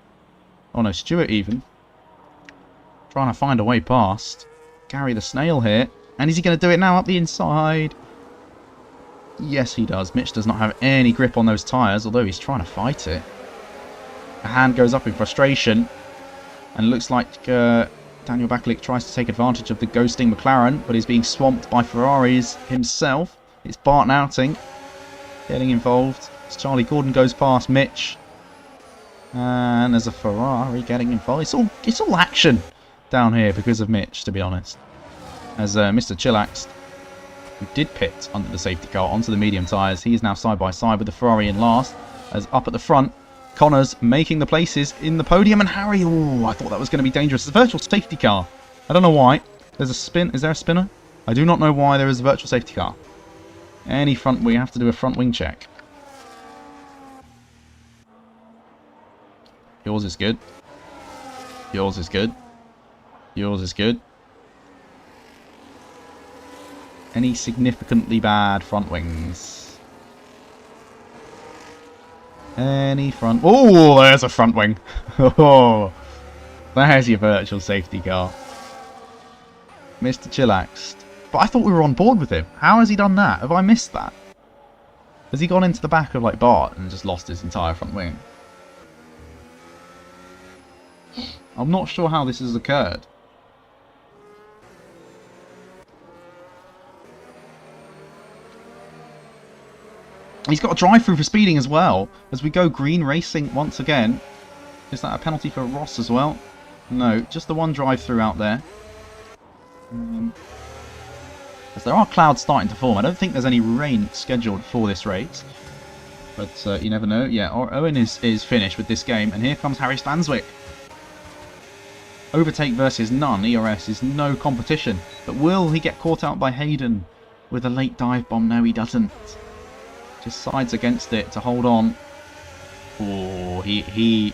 Oh no, Stewart even. Trying to find a way past. Gary the Snail here. And is he going to do it now up the inside? Yes, he does. Mitch does not have any grip on those tyres, although he's trying to fight it. A hand goes up in frustration. And it looks like Daniel Bakalik tries to take advantage of the ghosting McLaren, but is being swamped by Ferraris himself. It's Bart Nouting getting involved. As Charlie Gordon goes past Mitch. And there's a Ferrari getting involved. It's all action down here because of Mitch, to be honest. As Mr. Chillax, who did pit under the safety car onto the medium tyres, he is now side by side with the Ferrari in last. As up at the front, Connor's making the places in the podium, and Harry, oh, I thought that was going to be dangerous. It's a virtual safety car. I don't know why. There's a spin. Is there a spinner? I do not know why there is a virtual safety car. Any front, we have to do a front wing check. Yours is good. Yours is good. Yours is good. Any significantly bad front wings? Any front... Oh, there's a front wing. Oh, there's your virtual safety car. Mr. Chillaxed. But I thought we were on board with him. How has he done that? Have I missed that? Has he gone into the back of like Bart and just lost his entire front wing? I'm not sure how this has occurred. He's got a drive-through for speeding as well. As we go green racing once again. Is that a penalty for Ross as well? No, just the one drive-through out there. As there are clouds starting to form. I don't think there's any rain scheduled for this race. But you never know. Yeah, Owen is finished with this game. And here comes Harry Stanswick. Overtake versus none. ERS is no competition. But will he get caught out by Hayden with a late dive bomb? No, he doesn't. Just sides against it to hold on. Oh, he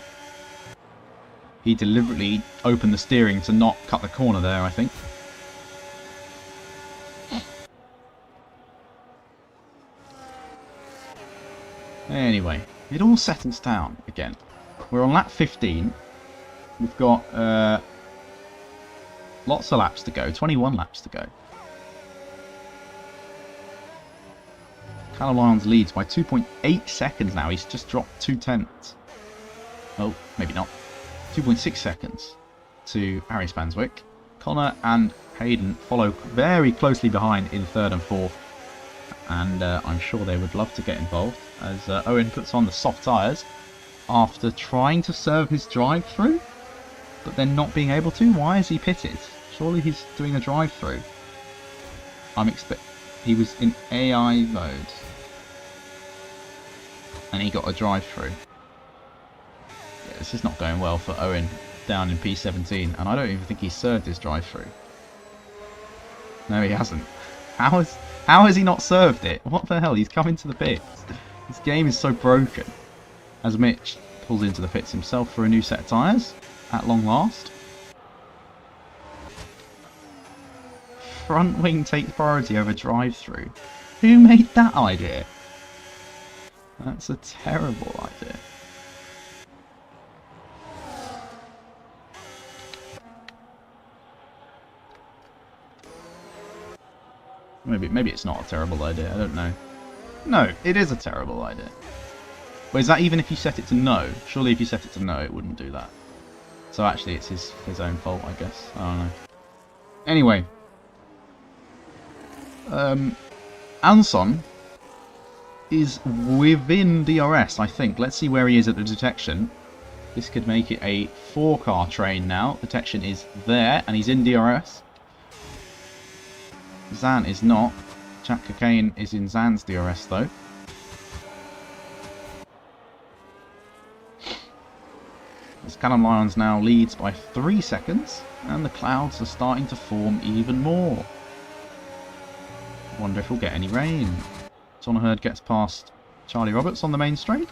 deliberately opened the steering to not cut the corner there, I think. Anyway, it all settles down again. We're on lap 15. We've got lots of laps to go. 21 laps to go. Callum Lyons leads by 2.8 seconds now. He's just dropped 2/10. Oh, maybe not. 2.6 seconds to Harry Stanswick. Connor and Hayden follow very closely behind in third and fourth. And I'm sure they would love to get involved as Owen puts on the soft tyres after trying to serve his drive-through, but then not being able to. Why is he pitted? Surely he's doing a drive-through. He was in AI mode. And he got a drive-through. Yeah, this is not going well for Owen down in P17. And I don't even think he served his drive-through. No, he hasn't. How has he not served it? What the hell? He's come into the pits. This game is so broken. As Mitch pulls into the pits himself for a new set of tyres. At long last. Front wing takes priority over drive-through. Who made that idea? That's a terrible idea. Maybe it's not a terrible idea. I don't know. No, it is a terrible idea. But is that even if you set it to no? Surely if you set it to no, it wouldn't do that. So actually it's his own fault, I guess. I don't know. Anyway. Anson is within DRS, I think. Let's see where he is at the detection. This could make it a 4-car train now. Detection is there, and he's in DRS. Zan is not. Jack Cocaine is in Zan's DRS, though. As Callum Lyons now leads by 3 seconds, and the clouds are starting to form even more. I wonder if we'll get any rain. Donna Hurd gets past Charlie Roberts on the main straight.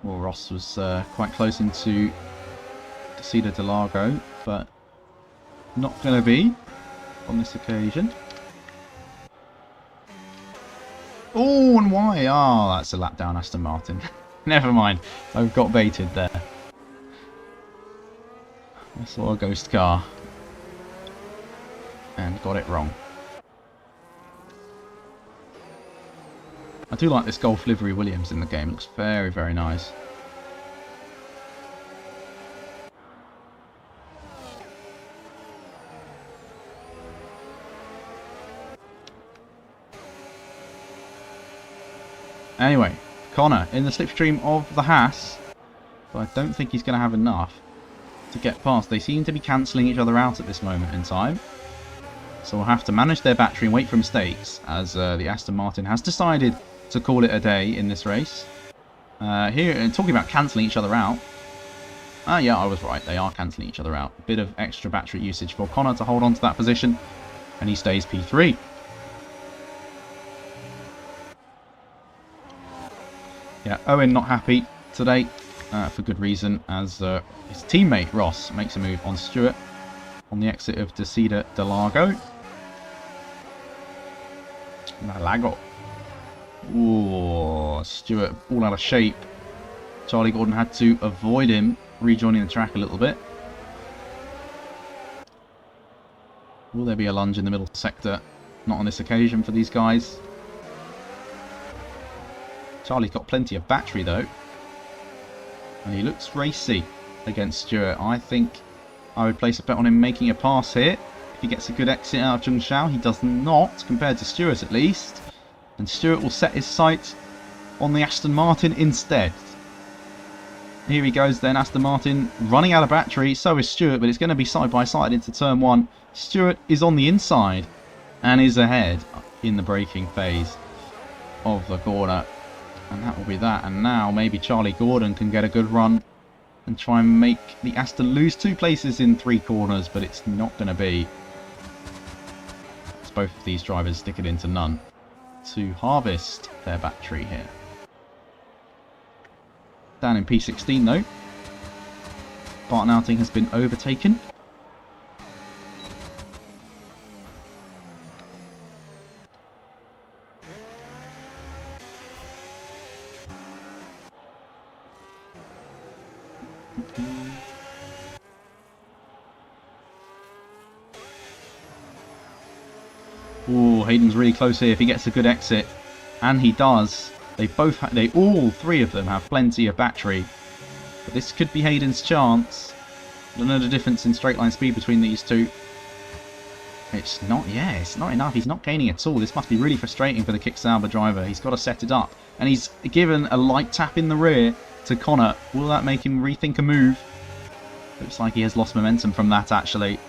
Well, Ross was quite close into Cedar de Largo, but not going to be. on this occasion. Oh, and why? Oh, that's a lap down Aston Martin. Never mind. I've got baited there. I saw a ghost car. And got it wrong. I do like this Golf livery Williams in the game. It looks very, very nice. Anyway, Connor in the slipstream of the Haas, but I don't think he's going to have enough to get past. They seem to be cancelling each other out at this moment in time. So we'll have to manage their battery and wait for mistakes, as the Aston Martin has decided to call it a day in this race. Here, talking about cancelling each other out. Yeah, I was right. They are cancelling each other out. A bit of extra battery usage for Connor to hold on to that position, and he stays P3. Yeah, Owen not happy today, for good reason, as his teammate Ross makes a move on Stewart on the exit of Desida de Largo. Malago. Ooh, Stewart all out of shape. Charlie Gordon had to avoid him rejoining the track a little bit. Will there be a lunge in the middle sector? Not on this occasion for these guys. Charlie's got plenty of battery though. And he looks racy against Stewart. I think I would place a bet on him making a pass here. If he gets a good exit out of Zheng Xiao, he does not, compared to Stewart at least. And Stewart will set his sights on the Aston Martin instead. Here he goes then, Aston Martin running out of battery. So is Stewart, but it's going to be side by side into turn one. Stewart is on the inside and is ahead in the braking phase of the corner. And that will be that. And now maybe Charlie Gordon can get a good run and try and make the Aston lose 2 places in 3 corners, but it's not going to be. As both of these drivers stick it into none to harvest their battery here. Down in P16 though, Barton Outing has been overtaken. Ooh, Hayden's really close here if he gets a good exit, and he does. All 3 of them have plenty of battery, but this could be Hayden's chance. I don't know the difference in straight line speed between these two. It's not enough. He's not gaining at all. This must be really frustrating for the Kick Sauber driver. He's got to set it up, and he's given a light tap in the rear to Connor. Will that make him rethink a move? Looks like he has lost momentum from that actually.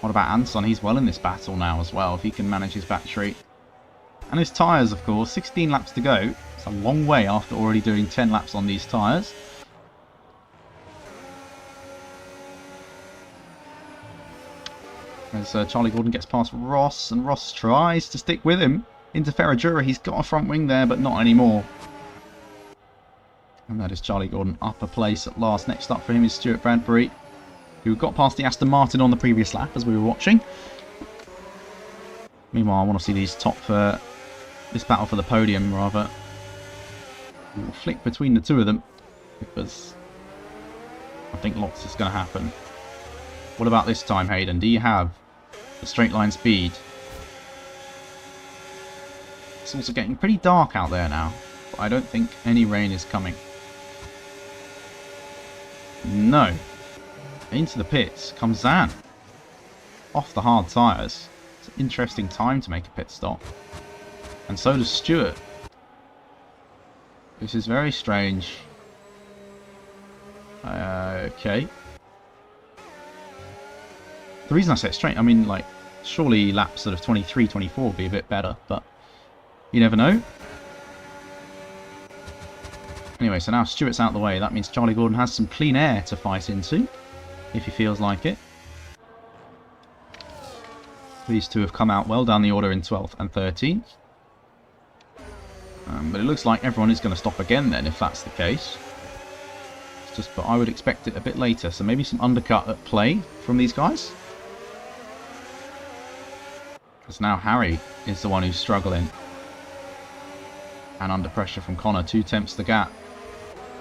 What about Anson? He's well in this battle now as well, if he can manage his battery. And his tyres, of course. 16 laps to go. It's a long way after already doing 10 laps on these tyres. As Charlie Gordon gets past Ross, and Ross tries to stick with him into Ferragura. He's got a front wing there, but not anymore. And that is Charlie Gordon up a place at last. Next up for him is Stuart Bradbury, who got past the Aston Martin on the previous lap as we were watching. Meanwhile, I want to see these this battle for the podium rather. We'll flick between the 2 of them because I think lots is going to happen. What about this time, Hayden? Do you have the straight line speed? It's also getting pretty dark out there now, but I don't think any rain is coming. No. Into the pits comes Zan. Off the hard tyres. It's an interesting time to make a pit stop. And so does Stewart. This is very strange. Okay. The reason I say it's strange, I mean, like, surely laps sort of 23, 24 would be a bit better, but you never know. Anyway, so now Stewart's out of the way. That means Charlie Gordon has some clean air to fight into, if he feels like it. These 2 have come out well down the order in 12th and 13th. But it looks like everyone is going to stop again then, if that's the case. but I would expect it a bit later. So maybe some undercut at play from these guys. Because now Harry is the one who's struggling. And under pressure from Connor. 2 tenths the gap.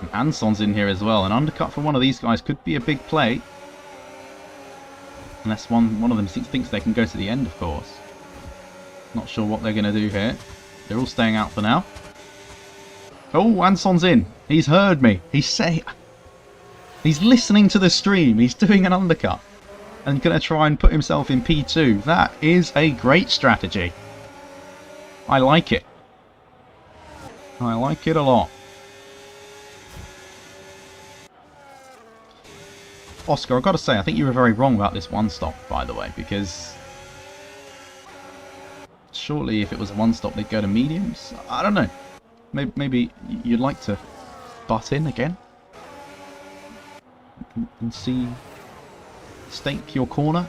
And Anson's in here as well. An undercut from one of these guys could be a big play. Unless one of them thinks they can go to the end, of course. Not sure what they're going to do here. They're all staying out for now. Oh, Anson's in. He's heard me. He's listening to the stream. He's doing an undercut. And going to try and put himself in P2. That is a great strategy. I like it. I like it a lot. Oscar, I've got to say, I think you were very wrong about this one stop, by the way, because surely if it was a one stop, they'd go to mediums. I don't know. Maybe you'd like to butt in again and see, stake your corner.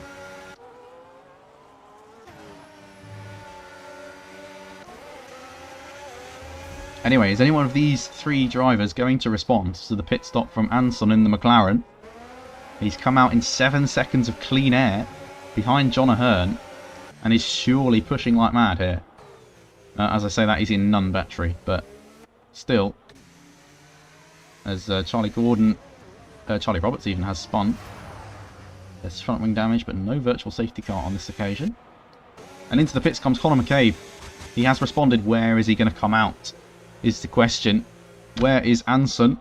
Anyway, is any one of these three drivers going to respond to the pit stop from Anson in the McLaren? He's come out in 7 seconds of clean air behind John Ahern and is surely pushing like mad here. As I say that, he's in none battery, but still, as Charlie Roberts even has spun. There's front wing damage, but no virtual safety car on this occasion. And into the pits comes Conor McCabe. He has responded. Where is he going to come out? Is the question. Where is Anson?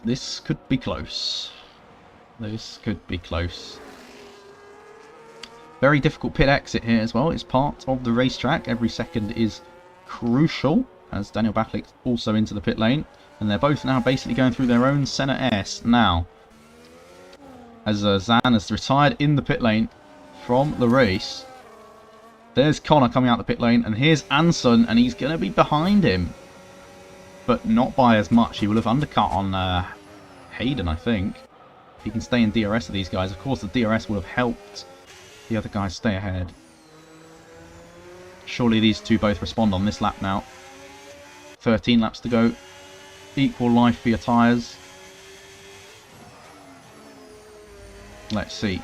This could be close. This could be close. Very difficult pit exit here as well. It's part of the racetrack. Every second is crucial. As Daniel Batlick's also into the pit lane. And they're both now basically going through their own centre S now. As Zan has retired in the pit lane from the race. There's Connor coming out the pit lane. And here's Anson. And he's going to be behind him. But not by as much. He will have undercut on Hayden, I think. If he can stay in DRS of these guys. Of course, the DRS will have helped the other guys stay ahead. Surely these two both respond on this lap now. 13 laps to go. Equal life for your tyres. Let's see.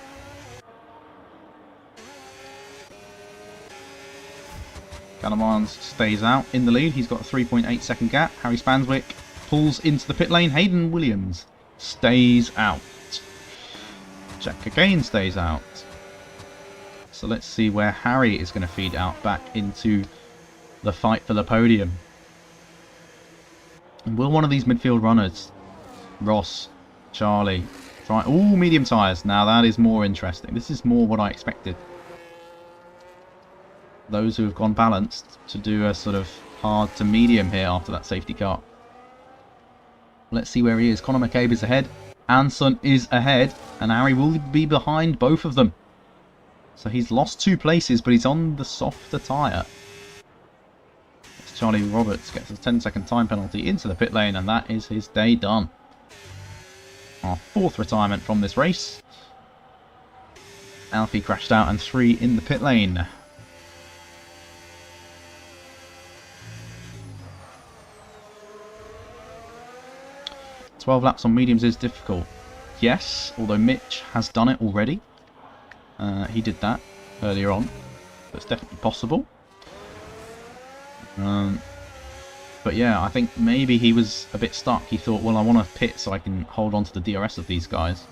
Gallimans stays out in the lead. He's got a 3.8 second gap. Harry Spanswick pulls into the pit lane. Hayden Williams stays out. Jack again stays out. So let's see where Harry is going to feed out back into the fight for the podium. And will one of these midfield runners, Ross, Charlie, try... Ooh, medium tyres. Now that is more interesting. This is more what I expected. Those who have gone balanced to do a sort of hard to medium here after that safety car. Let's see where he is. Conor McCabe is ahead. Anson is ahead. And Harry will be behind both of them. So he's lost 2 places, but he's on the softer tyre. Charlie Roberts gets a 10-second time penalty into the pit lane, and that is his day done. Our 4th retirement from this race. Alfie crashed out and 3 in the pit lane. "12 laps on mediums is difficult." Yes, although Mitch has done it already. He did that earlier on. So it's definitely possible. But yeah, I think maybe he was a bit stuck. He thought, well, I want to pit so I can hold on to the DRS of these guys.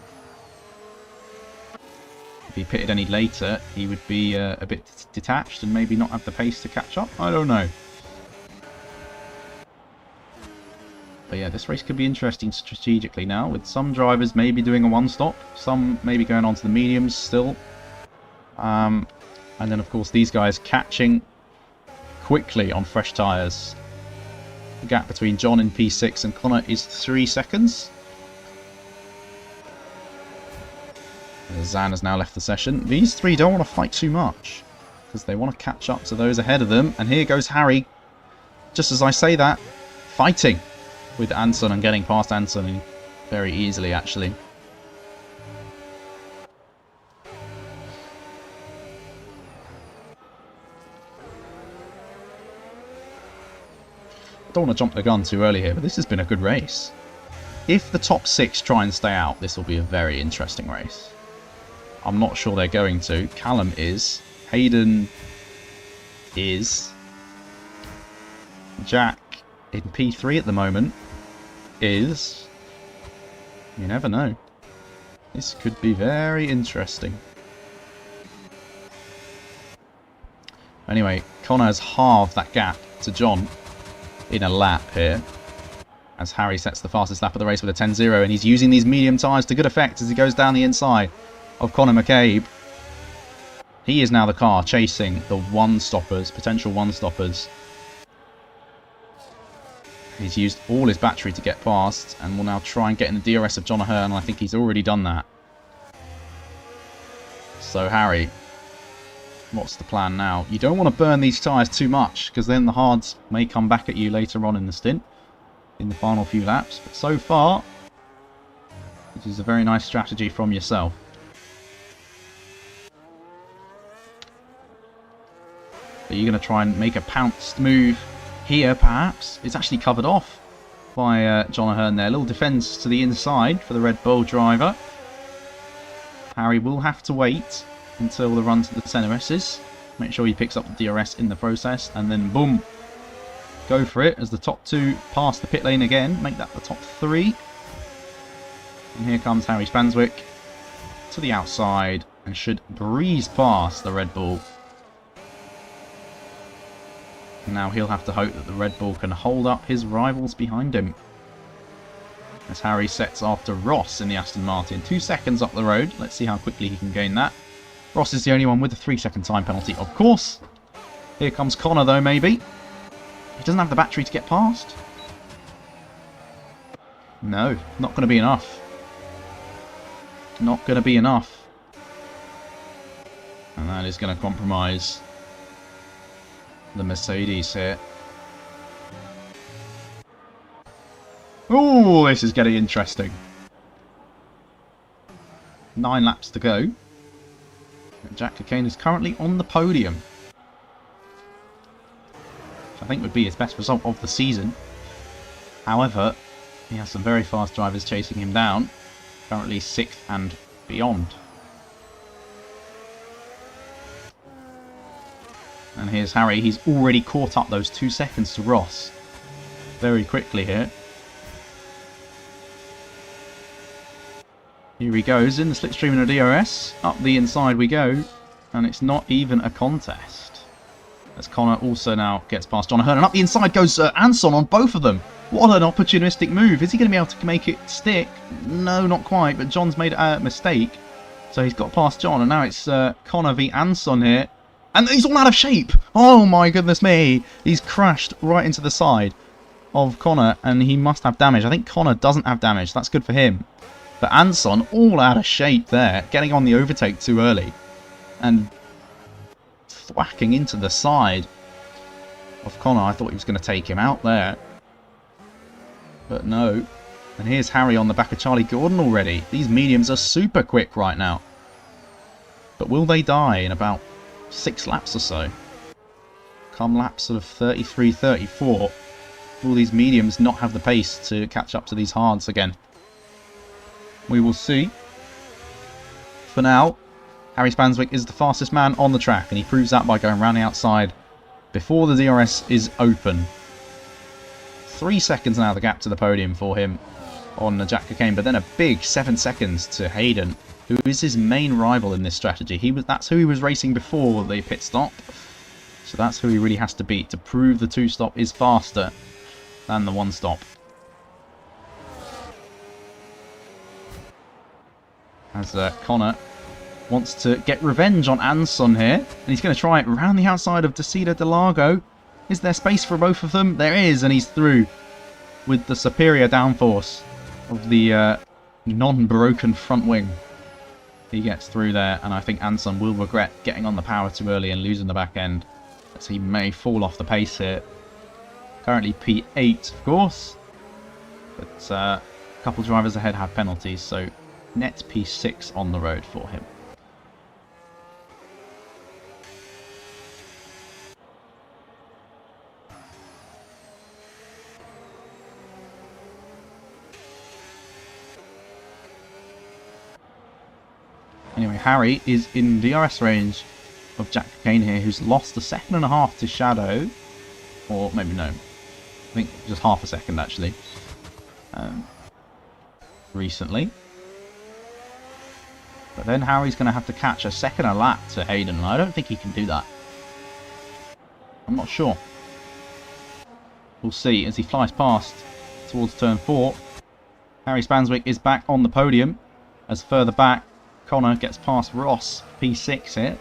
If he pitted any later, he would be a bit detached and maybe not have the pace to catch up. I don't know. But yeah, this race could be interesting strategically now, with some drivers maybe doing a one-stop, some maybe going on to the mediums still. And then, of course, these guys catching quickly on fresh tyres. The gap between John in P6 and Connor is 3 seconds. Zan has now left the session. These three don't want to fight too much, because they want to catch up to those ahead of them. And here goes Harry, just as I say that, fighting with Anson and getting past Anson very easily, actually. don't want to jump the gun too early here, but this has been a good race. If the top 6 try and stay out, this will be a very interesting race. I'm not sure they're going to. Callum is. Hayden is. Jack in P3 at the moment is. You never know. This could be very interesting. Anyway, Connor has halved that gap to John in a lap here, as Harry sets the fastest lap of the race with a 10.0, and he's using these medium tyres to good effect as he goes down the inside of Connor McCabe. He is now the car chasing the one-stoppers, potential one-stoppers. He's used all his battery to get past, and will now try and get in the DRS of John O'Hearn, and I think he's already done that. So Harry, what's the plan now? You don't want to burn these tyres too much, because then the hards may come back at you later on in the stint, in the final few laps. But so far, this is a very nice strategy from yourself. Are you going to try and make a pounced move here, perhaps? It's actually covered off by John O'Hearn there. A little defence to the inside for the Red Bull driver. Harry will have to wait until the run to the centre-S's. Make sure he picks up the DRS in the process, and then boom, go for it as the top 2 pass the pit lane again. Make that the top 3. And here comes Harry Spanswick to the outside and should breeze past the Red Bull. Now he'll have to hope that the Red Bull can hold up his rivals behind him, as Harry sets after Ross in the Aston Martin. 2 seconds up the road. Let's see how quickly he can gain that. Ross is the only one with the 3-second time penalty, of course. Here comes Connor, though, maybe. He doesn't have the battery to get past. No, not going to be enough. Not going to be enough. And that is going to compromise the Mercedes here. Oh, this is getting interesting. 9 laps to go. Jack Cockayne is currently on the podium, which I think would be his best result of the season. However, he has some very fast drivers chasing him down. Currently 6th and beyond. And here's Harry. He's already caught up those 2 seconds to Ross very quickly here. Here he goes in the slipstream and a DRS. Up the inside we go. And it's not even a contest, as Connor also now gets past John O'Hearn. And up the inside goes Anson on both of them. What an opportunistic move. Is he going to be able to make it stick? No, not quite. But John's made a mistake. So he's got past John. And now it's Connor v Anson here. And he's all out of shape. Oh my goodness me. He's crashed right into the side of Connor. And he must have damage. I think Connor doesn't have damage. That's good for him. But Anson, all out of shape there, getting on the overtake too early and thwacking into the side of Connor. I thought he was going to take him out there, but no. And here's Harry on the back of Charlie Gordon already. These mediums are super quick right now. But will they die in about 6 laps or so? Come laps sort of 33, 34, will these mediums not have the pace to catch up to these hards again? We will see. For now, Harry Spanswick is the fastest man on the track, and he proves that by going around the outside before the DRS is open. 3 seconds now the gap to the podium for him on Jack Cockayne, but then a big 7 seconds to Hayden, who is his main rival in this strategy. That's who he was racing before the pit stop, so that's who he really has to beat to prove the 2-stop is faster than the 1-stop. As Connor wants to get revenge on Anson here. And he's going to try it around the outside of Desida Delago. Is there space for both of them? There is, and he's through with the superior downforce of the non-broken front wing. He gets through there, and I think Anson will regret getting on the power too early and losing the back end, as he may fall off the pace here. Currently P8, of course. But a couple drivers ahead have penalties, so net P6 on the road for him. Anyway, Harry is in DRS range of Jack Cocaine here, who's lost a second and a half to Shadow. Or maybe no. I think just half a second, actually. Recently. But then Harry's going to have to catch a second a lap to Hayden, and I don't think he can do that. I'm not sure. We'll see as he flies past towards turn 4. Harry Spanswick is back on the podium, as further back Connor gets past Ross, P6 here.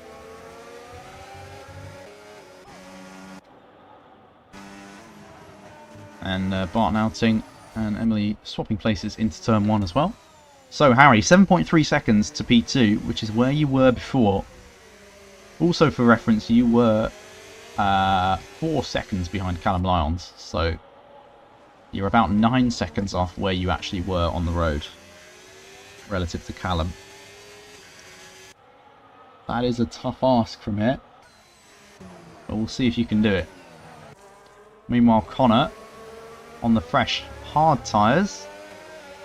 And Barton Outing and Emily swapping places into turn 1 as well. So Harry, 7.3 seconds to P2, which is where you were before. Also for reference, you were 4 seconds behind Callum Lyons, so you're about 9 seconds off where you actually were on the road relative to Callum. That is a tough ask from here, but we'll see if you can do it. Meanwhile, Connor, on the fresh, hard tyres,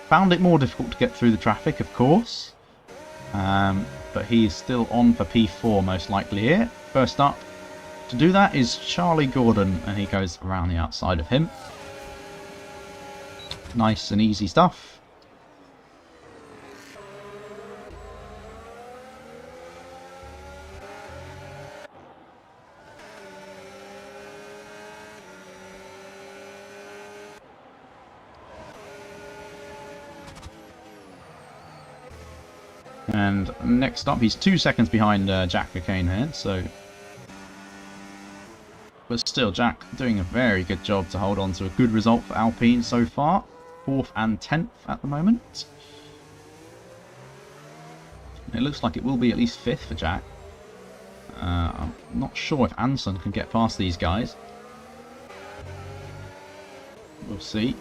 found it more difficult to get through the traffic, of course, but he is still on for P4 most likely here. First up to do that is Charlie Gordon, and he goes around the outside of him. Nice and easy stuff. And next up, he's 2 seconds behind Jack Cocaine here, so... But still, Jack doing a very good job to hold on to a good result for Alpine so far. 4th and 10th at the moment. It looks like it will be at least 5th for Jack. I'm not sure if Anson can get past these guys. We'll see.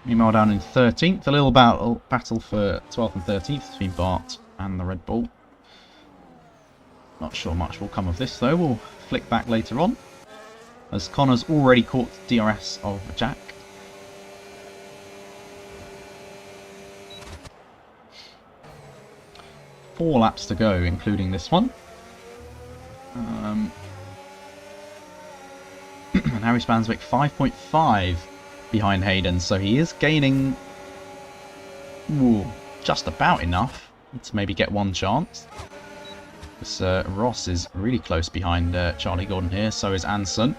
Meanwhile, down in 13th, a little battle for 12th and 13th between Bart and the Red Bull. Not sure much will come of this though. We'll flick back later on, as Connor's already caught DRS of Jack. Four laps to go, including this one. And Harry Spanswick 5.5 behind Hayden, so he is gaining just about enough to maybe get one chance. This Ross is really close behind Charlie Gordon here, so is Anson.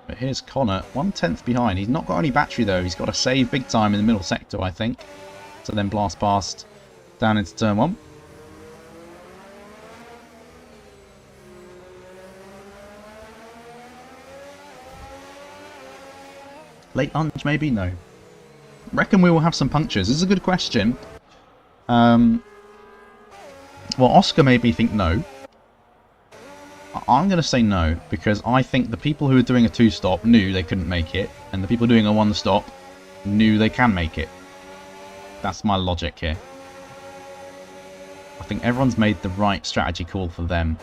But here's Connor, 1/10 behind. He's not got any battery though, he's got to save big time in the middle sector, I think, to then blast past down into turn 1. Late lunch, maybe? No. Reckon we will have some punctures. This is a good question. Well, Oscar made me think no. I'm going to say no, because I think the people who are doing a 2-stop knew they couldn't make it, and the people doing a 1-stop knew they can make it. That's my logic here. I think everyone's made the right strategy call for them.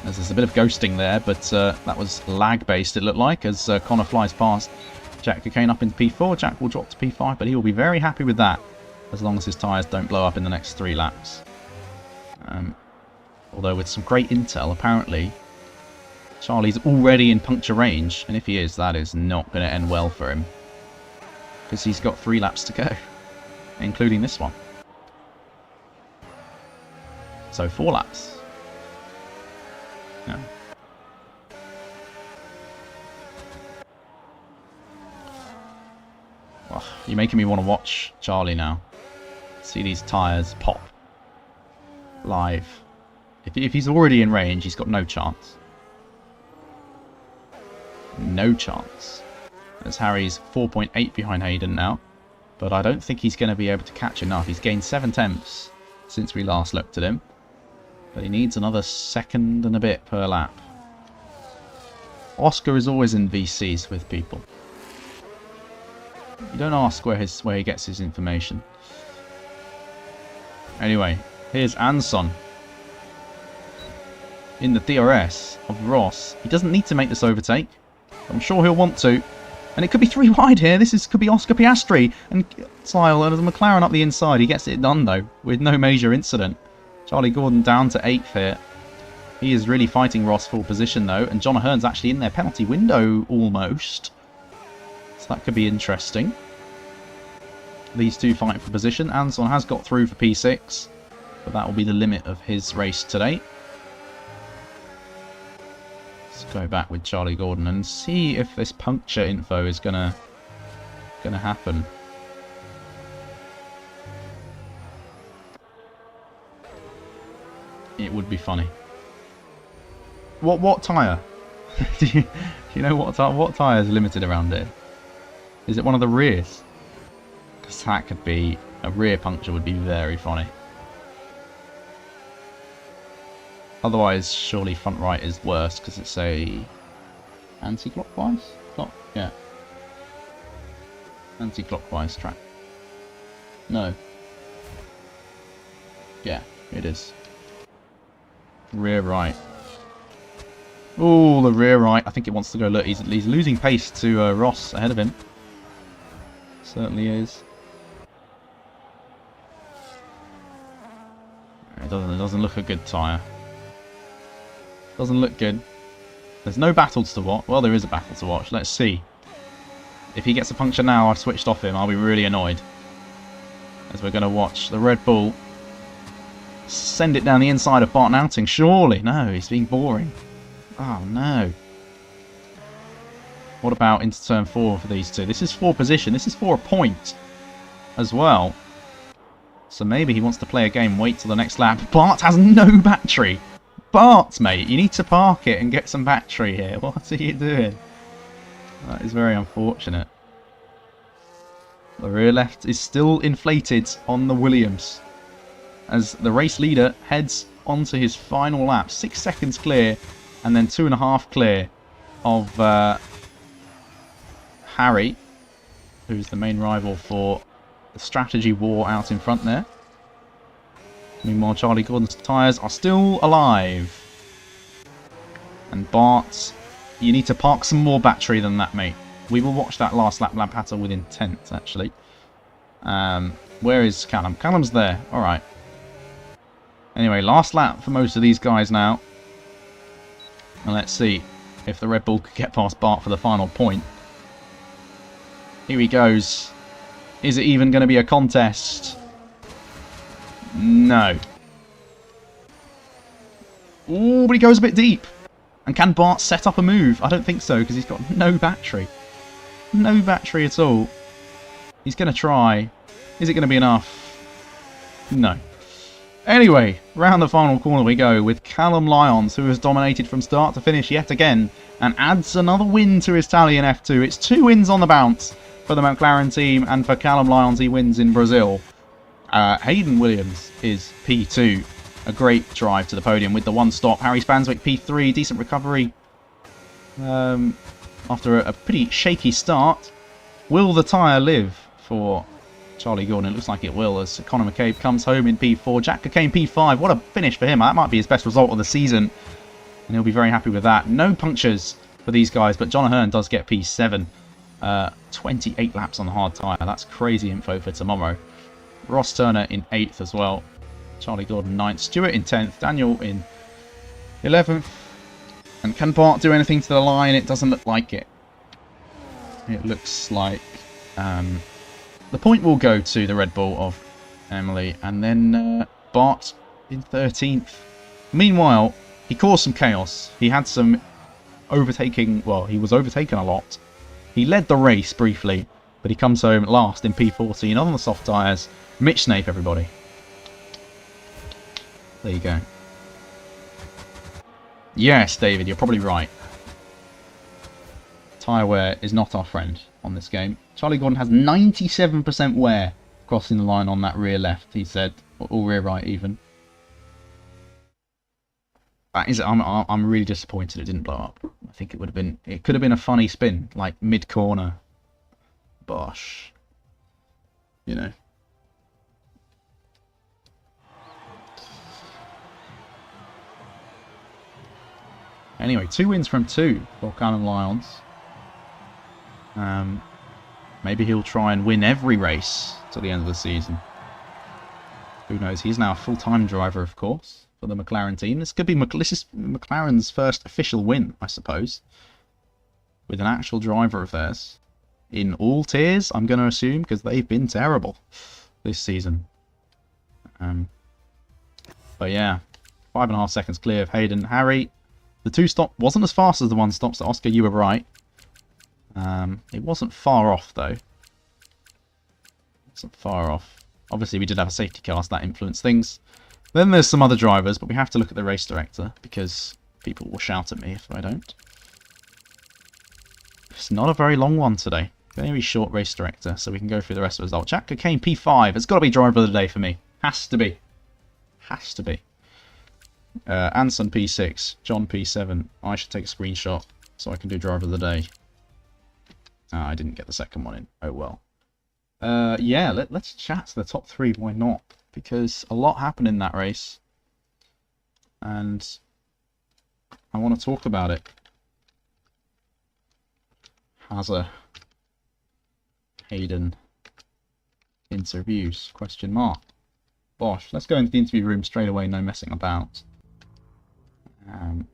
As there's a bit of ghosting there, but that was lag-based, it looked like, as Connor flies past Jack Cocaine up into P4. Jack will drop to P5, but he will be very happy with that, as long as his tyres don't blow up in the next 3 laps. Although with some great intel, apparently, Charlie's already in puncture range, and if he is, that is not going to end well for him. Because he's got 3 laps to go, including this one. So 4 laps. Yeah. Oh, you're making me want to watch Charlie now. See these tyres pop live. If he's already in range, he's got no chance. No chance. As Harry's 4.8 behind Hayden now. But I don't think he's going to be able to catch enough. He's gained 7/10 since we last looked at him. But he needs another second and a bit per lap. Oscar is always in VCs with people. You don't ask where he gets his information. Anyway, here's Anson. in the DRS of Ross. He doesn't need to make this overtake. I'm sure he'll want to. And it could be 3 wide here. Could be Oscar Piastri and Tile and the McLaren up the inside. He gets it done, though, with no major incident. Charlie Gordon down to 8th here. He is really fighting Ross for position, though. And John Ahern's actually in their penalty window, almost. So that could be interesting. These two fighting for position. Anson has got through for P6. But that will be the limit of his race today. Let's go back with Charlie Gordon and see if this puncture info is gonna happen. It would be funny. What tyre? do you know what tyre is limited around here? Is it one of the rears? Because that could be a rear puncture. Would be very funny. Otherwise, surely front right is worse because it's a anti-clockwise. Yeah, anti-clockwise track. No. Yeah, it is. Rear right. Oh, the rear right. I think it wants to go. Look, he's losing pace to Ross ahead of him. Certainly is. It doesn't look a good tyre. Doesn't look good. There's no battles to watch. Well, there is a battle to watch. Let's see. If he gets a puncture now, I've switched off him. I'll be really annoyed. As we're going to watch the Red Bull send it down the inside of Barton Outing. Surely. No, he's being boring. Oh, no. What about into turn 4 for these two? This is for position. This is for a point as well. So maybe he wants to play a game, wait till the next lap. Bart has no battery. Bart, mate, you need to park it and get some battery here. What are you doing? That is very unfortunate. The rear left is still inflated on the Williams as the race leader heads onto his final lap. 6 seconds clear and then 2.5 clear of Harry, who's the main rival for the strategy war out in front there. Meanwhile, Charlie Gordon's tyres are still alive. And Bart, you need to park some more battery than that, mate. We will watch that last lap battle with intent, actually. Where is Callum? Callum's there. Alright. Anyway, last lap for most of these guys now. And let's see if the Red Bull could get past Bart for the final point. Here he goes. Is it even going to be a contest? No. Ooh, but he goes a bit deep. And can Bart set up a move? I don't think so, because he's got no battery. No battery at all. He's going to try. Is it going to be enough? No. Anyway, round the final corner we go with Callum Lyons, who has dominated from start to finish yet again, and adds another win to his tally in F2. It's 2 wins on the bounce for the McLaren team, and for Callum Lyons, he wins in Brazil. Hayden Williams is P2. A great drive to the podium with the 1 stop. Harry Spanswick P3. Decent recovery after a pretty shaky start. Will the tyre live for Charlie Gordon? It looks like it will, as Conor McCabe comes home in P4. Jack Cockayne P5. What a finish for him. That might be his best result of the season, and he'll be very happy with that. No punctures for these guys, but John Ahern does get P7. 28 laps on the hard tyre. That's crazy info for tomorrow. Ross Turner in 8th as well. Charlie Gordon 9th. Stewart in 10th. Daniel in 11th. And can Bart do anything to the line? It doesn't look like it. It looks like the point will go to the Red Bull of Emily. And then Bart in 13th. Meanwhile, he caused some chaos. He had some overtaking. Well, he was overtaken a lot. He led the race briefly, but he comes home last in P14 on the soft tyres. Mitch Snape, everybody. There you go. Yes, David, you're probably right. Tyre wear is not our friend on this game. Charlie Gordon has 97% wear crossing the line on that rear left, he said. Or rear right, even. That is, I'm really disappointed it didn't blow up. I think it would have been, it could have been a funny spin, like mid-corner. Bosh. You know. Anyway, 2 wins from 2 for Callum Lyons. Maybe he'll try and win every race till the end of the season. Who knows? He's now a full-time driver, of course, for the McLaren team. This is McLaren's first official win, I suppose, with an actual driver of theirs in all tiers, I'm going to assume, because they've been terrible this season. But yeah, 5.5 seconds clear of Hayden. Harry, the 2-stop wasn't as fast as the 1-stop, so Oscar, you were right. It wasn't far off, though. It wasn't far off. Obviously, we did have a safety car, so that influenced things. Then there's some other drivers, but we have to look at the race director, because people will shout at me if I don't. It's not a very long one today. Very short race director, so we can go through the rest of the result. Jack Cocaine P5. It's got to be driver of the day for me. Has to be. Has to be. Anson P6. John P7. I should take a screenshot so I can do driver of the day. I didn't get the second one in. Oh well. Yeah, let's chat to the top 3. Why not? Because a lot happened in that race. And I want to talk about it. Hazza. Hayden. Interviews? Question mark. Bosh. Let's go into the interview room straight away, no messing about. And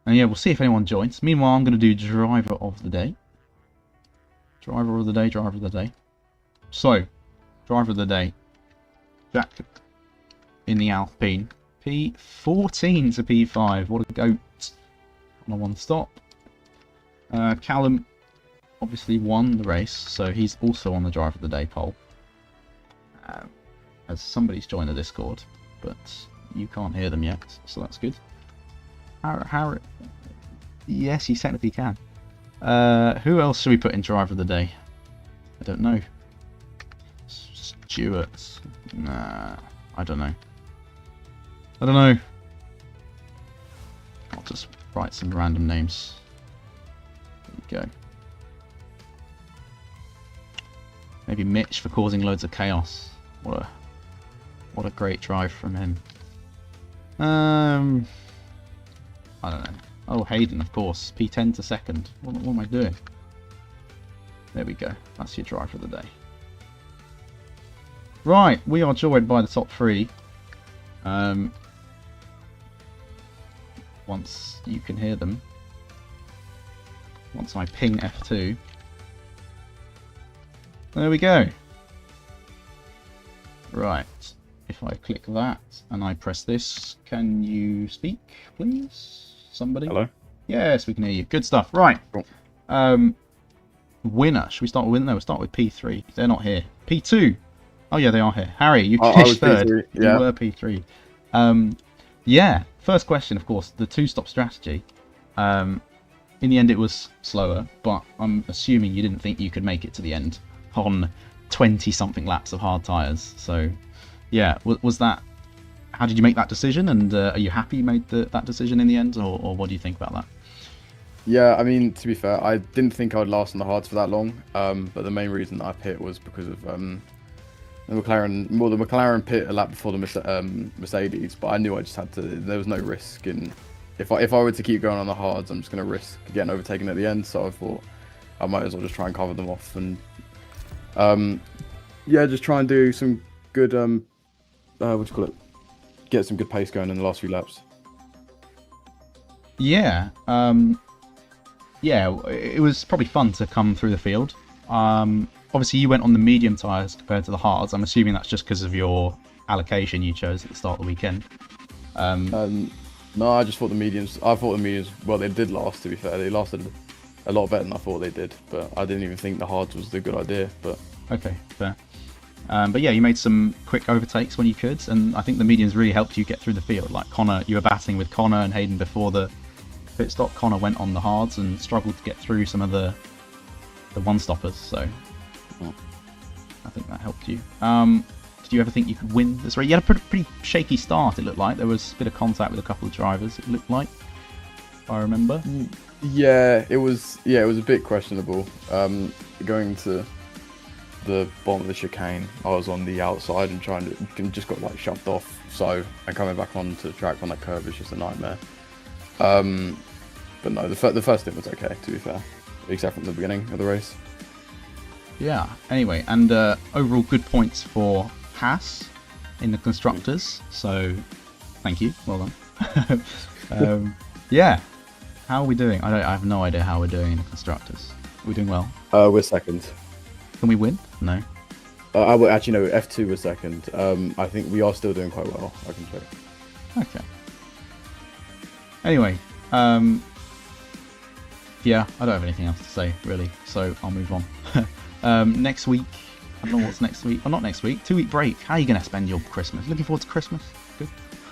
yeah, we'll see if anyone joins. Meanwhile, I'm going to do driver of the day. Driver of the day, driver of the day. So, driver of the day. Jack in the Alpine. P14 to P5. What a goat. On a 1-stop. Callum obviously won the race, so he's also on the driver of the day poll. As somebody's joined the Discord, but you can't hear them yet, so that's good. Harry, yes, he technically can. Who else should we put in driver of the day? I don't know. Stuart. Nah, I don't know. I don't know. I'll just write some random names. There we go. Maybe Mitch for causing loads of chaos. What a great drive from him. I don't know. Oh, Hayden, of course. P10 to second. What am I doing? There we go. That's your driver of the day. Right, we are joined by the top 3. Once you can hear them. Once I ping F2. There we go. Right. If I click that and I press this, can you speak, please? Somebody? Hello? Yes, we can hear you. Good stuff. Right. Cool. Winner. Should we start with winner? No, we'll start with P3. They're not here. P2. Oh, yeah, they are here. Harry, you finished third. P3, yeah. You were P3. Yeah. First question, of course, the 2-stop strategy. In the end, it was slower, but I'm assuming you didn't think you could make it to the end on 20-something laps of hard tyres. So, yeah, was that... How did you make that decision, and are you happy you made that decision in the end, or what do you think about that? Yeah, I mean, to be fair, I didn't think I would last on the hards for that long, but the main reason that I pit was because of the McLaren. Well, the McLaren pit a lap before the Mercedes, but I knew I just had to. There was no risk in if I were to keep going on the hards, I'm just going to risk getting overtaken at the end. So I thought I might as well just try and cover them off, and yeah, just try and do some good what do you call it? Get some good pace going in the last few laps. Yeah, yeah, it was probably fun to come through the field. Obviously, you went on the medium tyres compared to the hards. I'm assuming that's just because of your allocation you chose at the start of the weekend. No, I just thought the mediums. I thought the mediums. Well, they did last. To be fair, they lasted a lot better than I thought they did. But I didn't even think the hards was the good idea. But okay, fair. But yeah, you made some quick overtakes when you could, and I think the mediums really helped you get through the field. Like Connor, you were battling with Connor and Hayden before the pit stop. Connor went on the hards and struggled to get through some of the one-stoppers, so I think that helped you. Did you ever think you could win this race? You had a pretty shaky start, it looked like. There was a bit of contact with a couple of drivers, it looked like, if I remember. Yeah, it was a bit questionable. Going to the bottom of the chicane, I was on the outside and just got like shoved off. So, and coming back onto the track on that curve is just a nightmare. But no, the first stint was okay, to be fair, except from the beginning of the race. Yeah. Anyway, and overall good points for Haas in the constructors. So, thank you. Well done. Yeah. How are we doing? I have no idea how we're doing in the constructors. We're doing well. We're second. Can we win? No. Actually, no. F2 was second. I think we are still doing quite well. I can check. Okay. Anyway, yeah, I don't have anything else to say really, so I'll move on. Next week, I don't know what's next week. Oh, not next week. 2-week break. How are you going to spend your Christmas? Looking forward to Christmas? Good.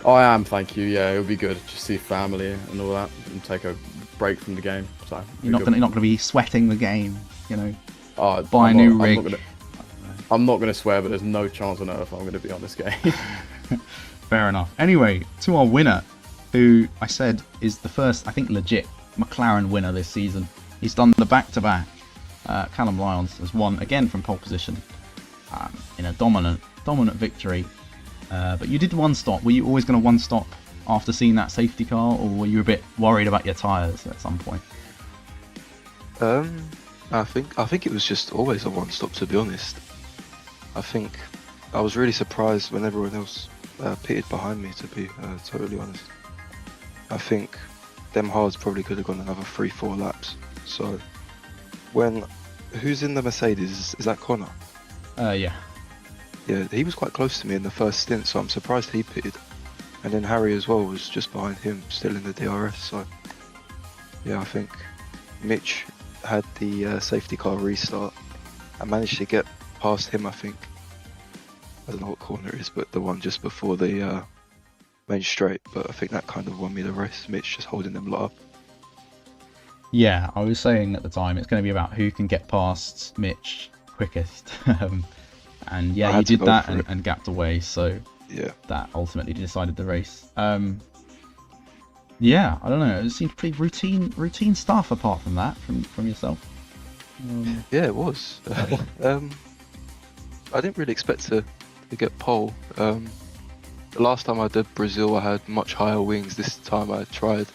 I am, thank you. Yeah, it'll be good. Just see family and all that, and take a break from the game. So you're not going to be sweating the game, you know. Buy a new rig. I'm not gonna swear, but there's no chance on earth I'm gonna be on this game. Fair enough. Anyway, to our winner, who I said is the first, I think, legit McLaren winner this season. He's done the back-to-back. Callum Lyons has won again from pole position in a dominant victory. But you did one stop. Were you always going to one stop after seeing that safety car, or were you a bit worried about your tyres at some point? I think it was just always a one stop, to be honest. I think I was really surprised when everyone else pitted behind me, to be totally honest. I think them hards probably could have gone another 3-4 laps. So who's in the Mercedes? Is that Connor? Yeah. Yeah, he was quite close to me in the first stint, so I'm surprised he pitted. And then Harry as well was just behind him, still in the DRS. So yeah, I think Mitch had the safety car restart. I managed to get past him, I think. I don't know what corner it is, but the one just before the main straight. But I think that kind of won me the race. Mitch just holding them lot up. Yeah, I was saying at the time it's going to be about who can get past Mitch quickest. And yeah, you did that and gapped away, so yeah, that ultimately decided the race. Yeah, I don't know. It seemed pretty routine stuff apart from that, from yourself. Yeah, it was. I didn't really expect to get pole. The last time I did Brazil, I had much higher wings. This time I tried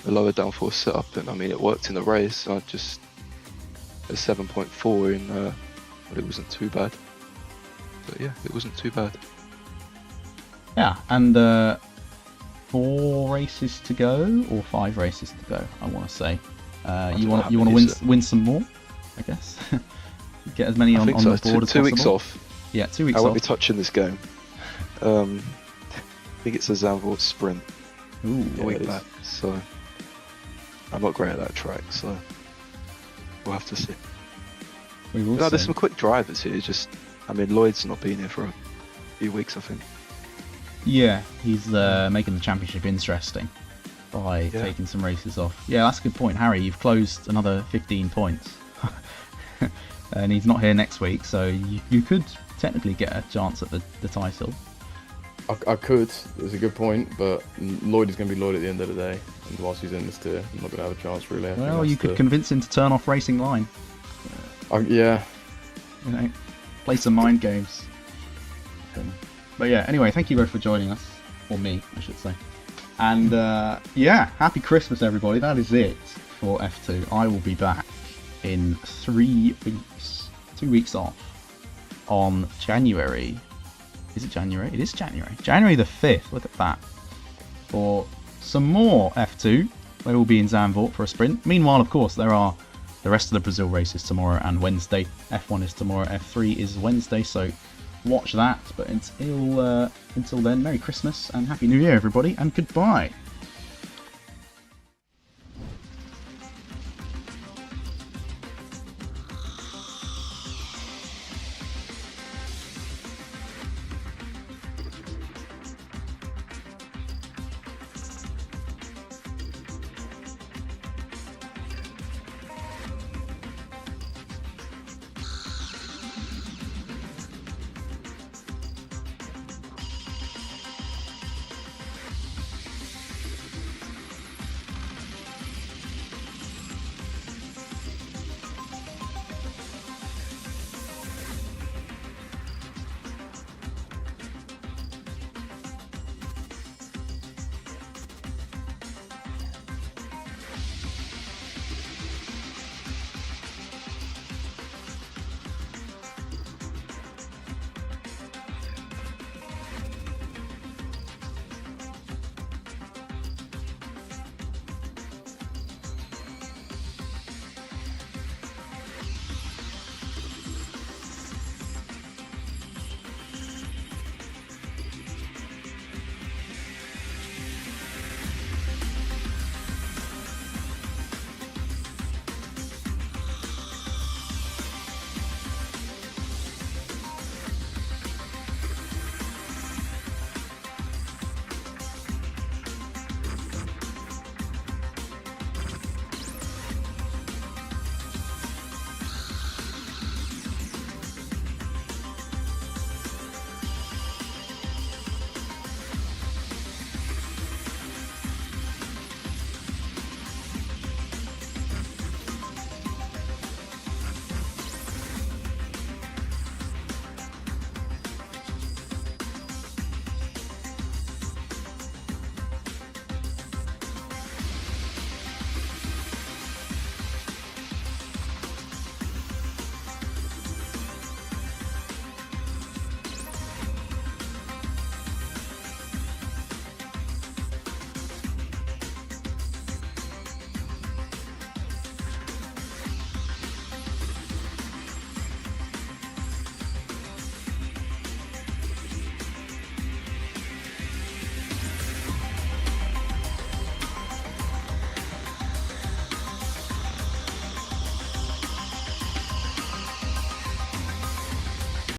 a lower downforce setup, and I mean it worked in the race. I just a 7.4 in, but it wasn't too bad. But yeah, it wasn't too bad. Yeah, and 4 races to go, or 5 races to go, I want to say. You want to win some more, I guess. Get as many on the board as possible. 2 weeks off. Yeah, 2 weeks I off. won't be touching this game. I think it's a Zandvoort sprint. Ooh, a week back, so I'm not great at that track, so we'll have to see. We will see. There's some quick drivers here. Just, I mean, Lloyd's not been here for a few weeks, I think. Yeah, he's making the championship interesting by taking some races off. Yeah, that's a good point, Harry. You've closed another 15 points, and he's not here next week, so you could technically get a chance at the title. I could. It's a good point, but Lloyd is going to be Lloyd at the end of the day, and whilst he's in this tier, I'm not going to have a chance really. Well, you could convince him to turn off Racing Line. Yeah. You know, play some mind games. But yeah, anyway, thank you both for joining us. Or me, I should say. And yeah, happy Christmas everybody. That is it for F2. I will be back in 3 weeks. 2 weeks off. On January. Is it January? It is January. January the 5th. Look at that. For some more F2. Where we'll be in Zandvoort for a sprint. Meanwhile, of course, there are the rest of the Brazil races tomorrow and Wednesday. F1 is tomorrow. F3 is Wednesday. So watch that. But until then, Merry Christmas and Happy New Year, everybody. And goodbye.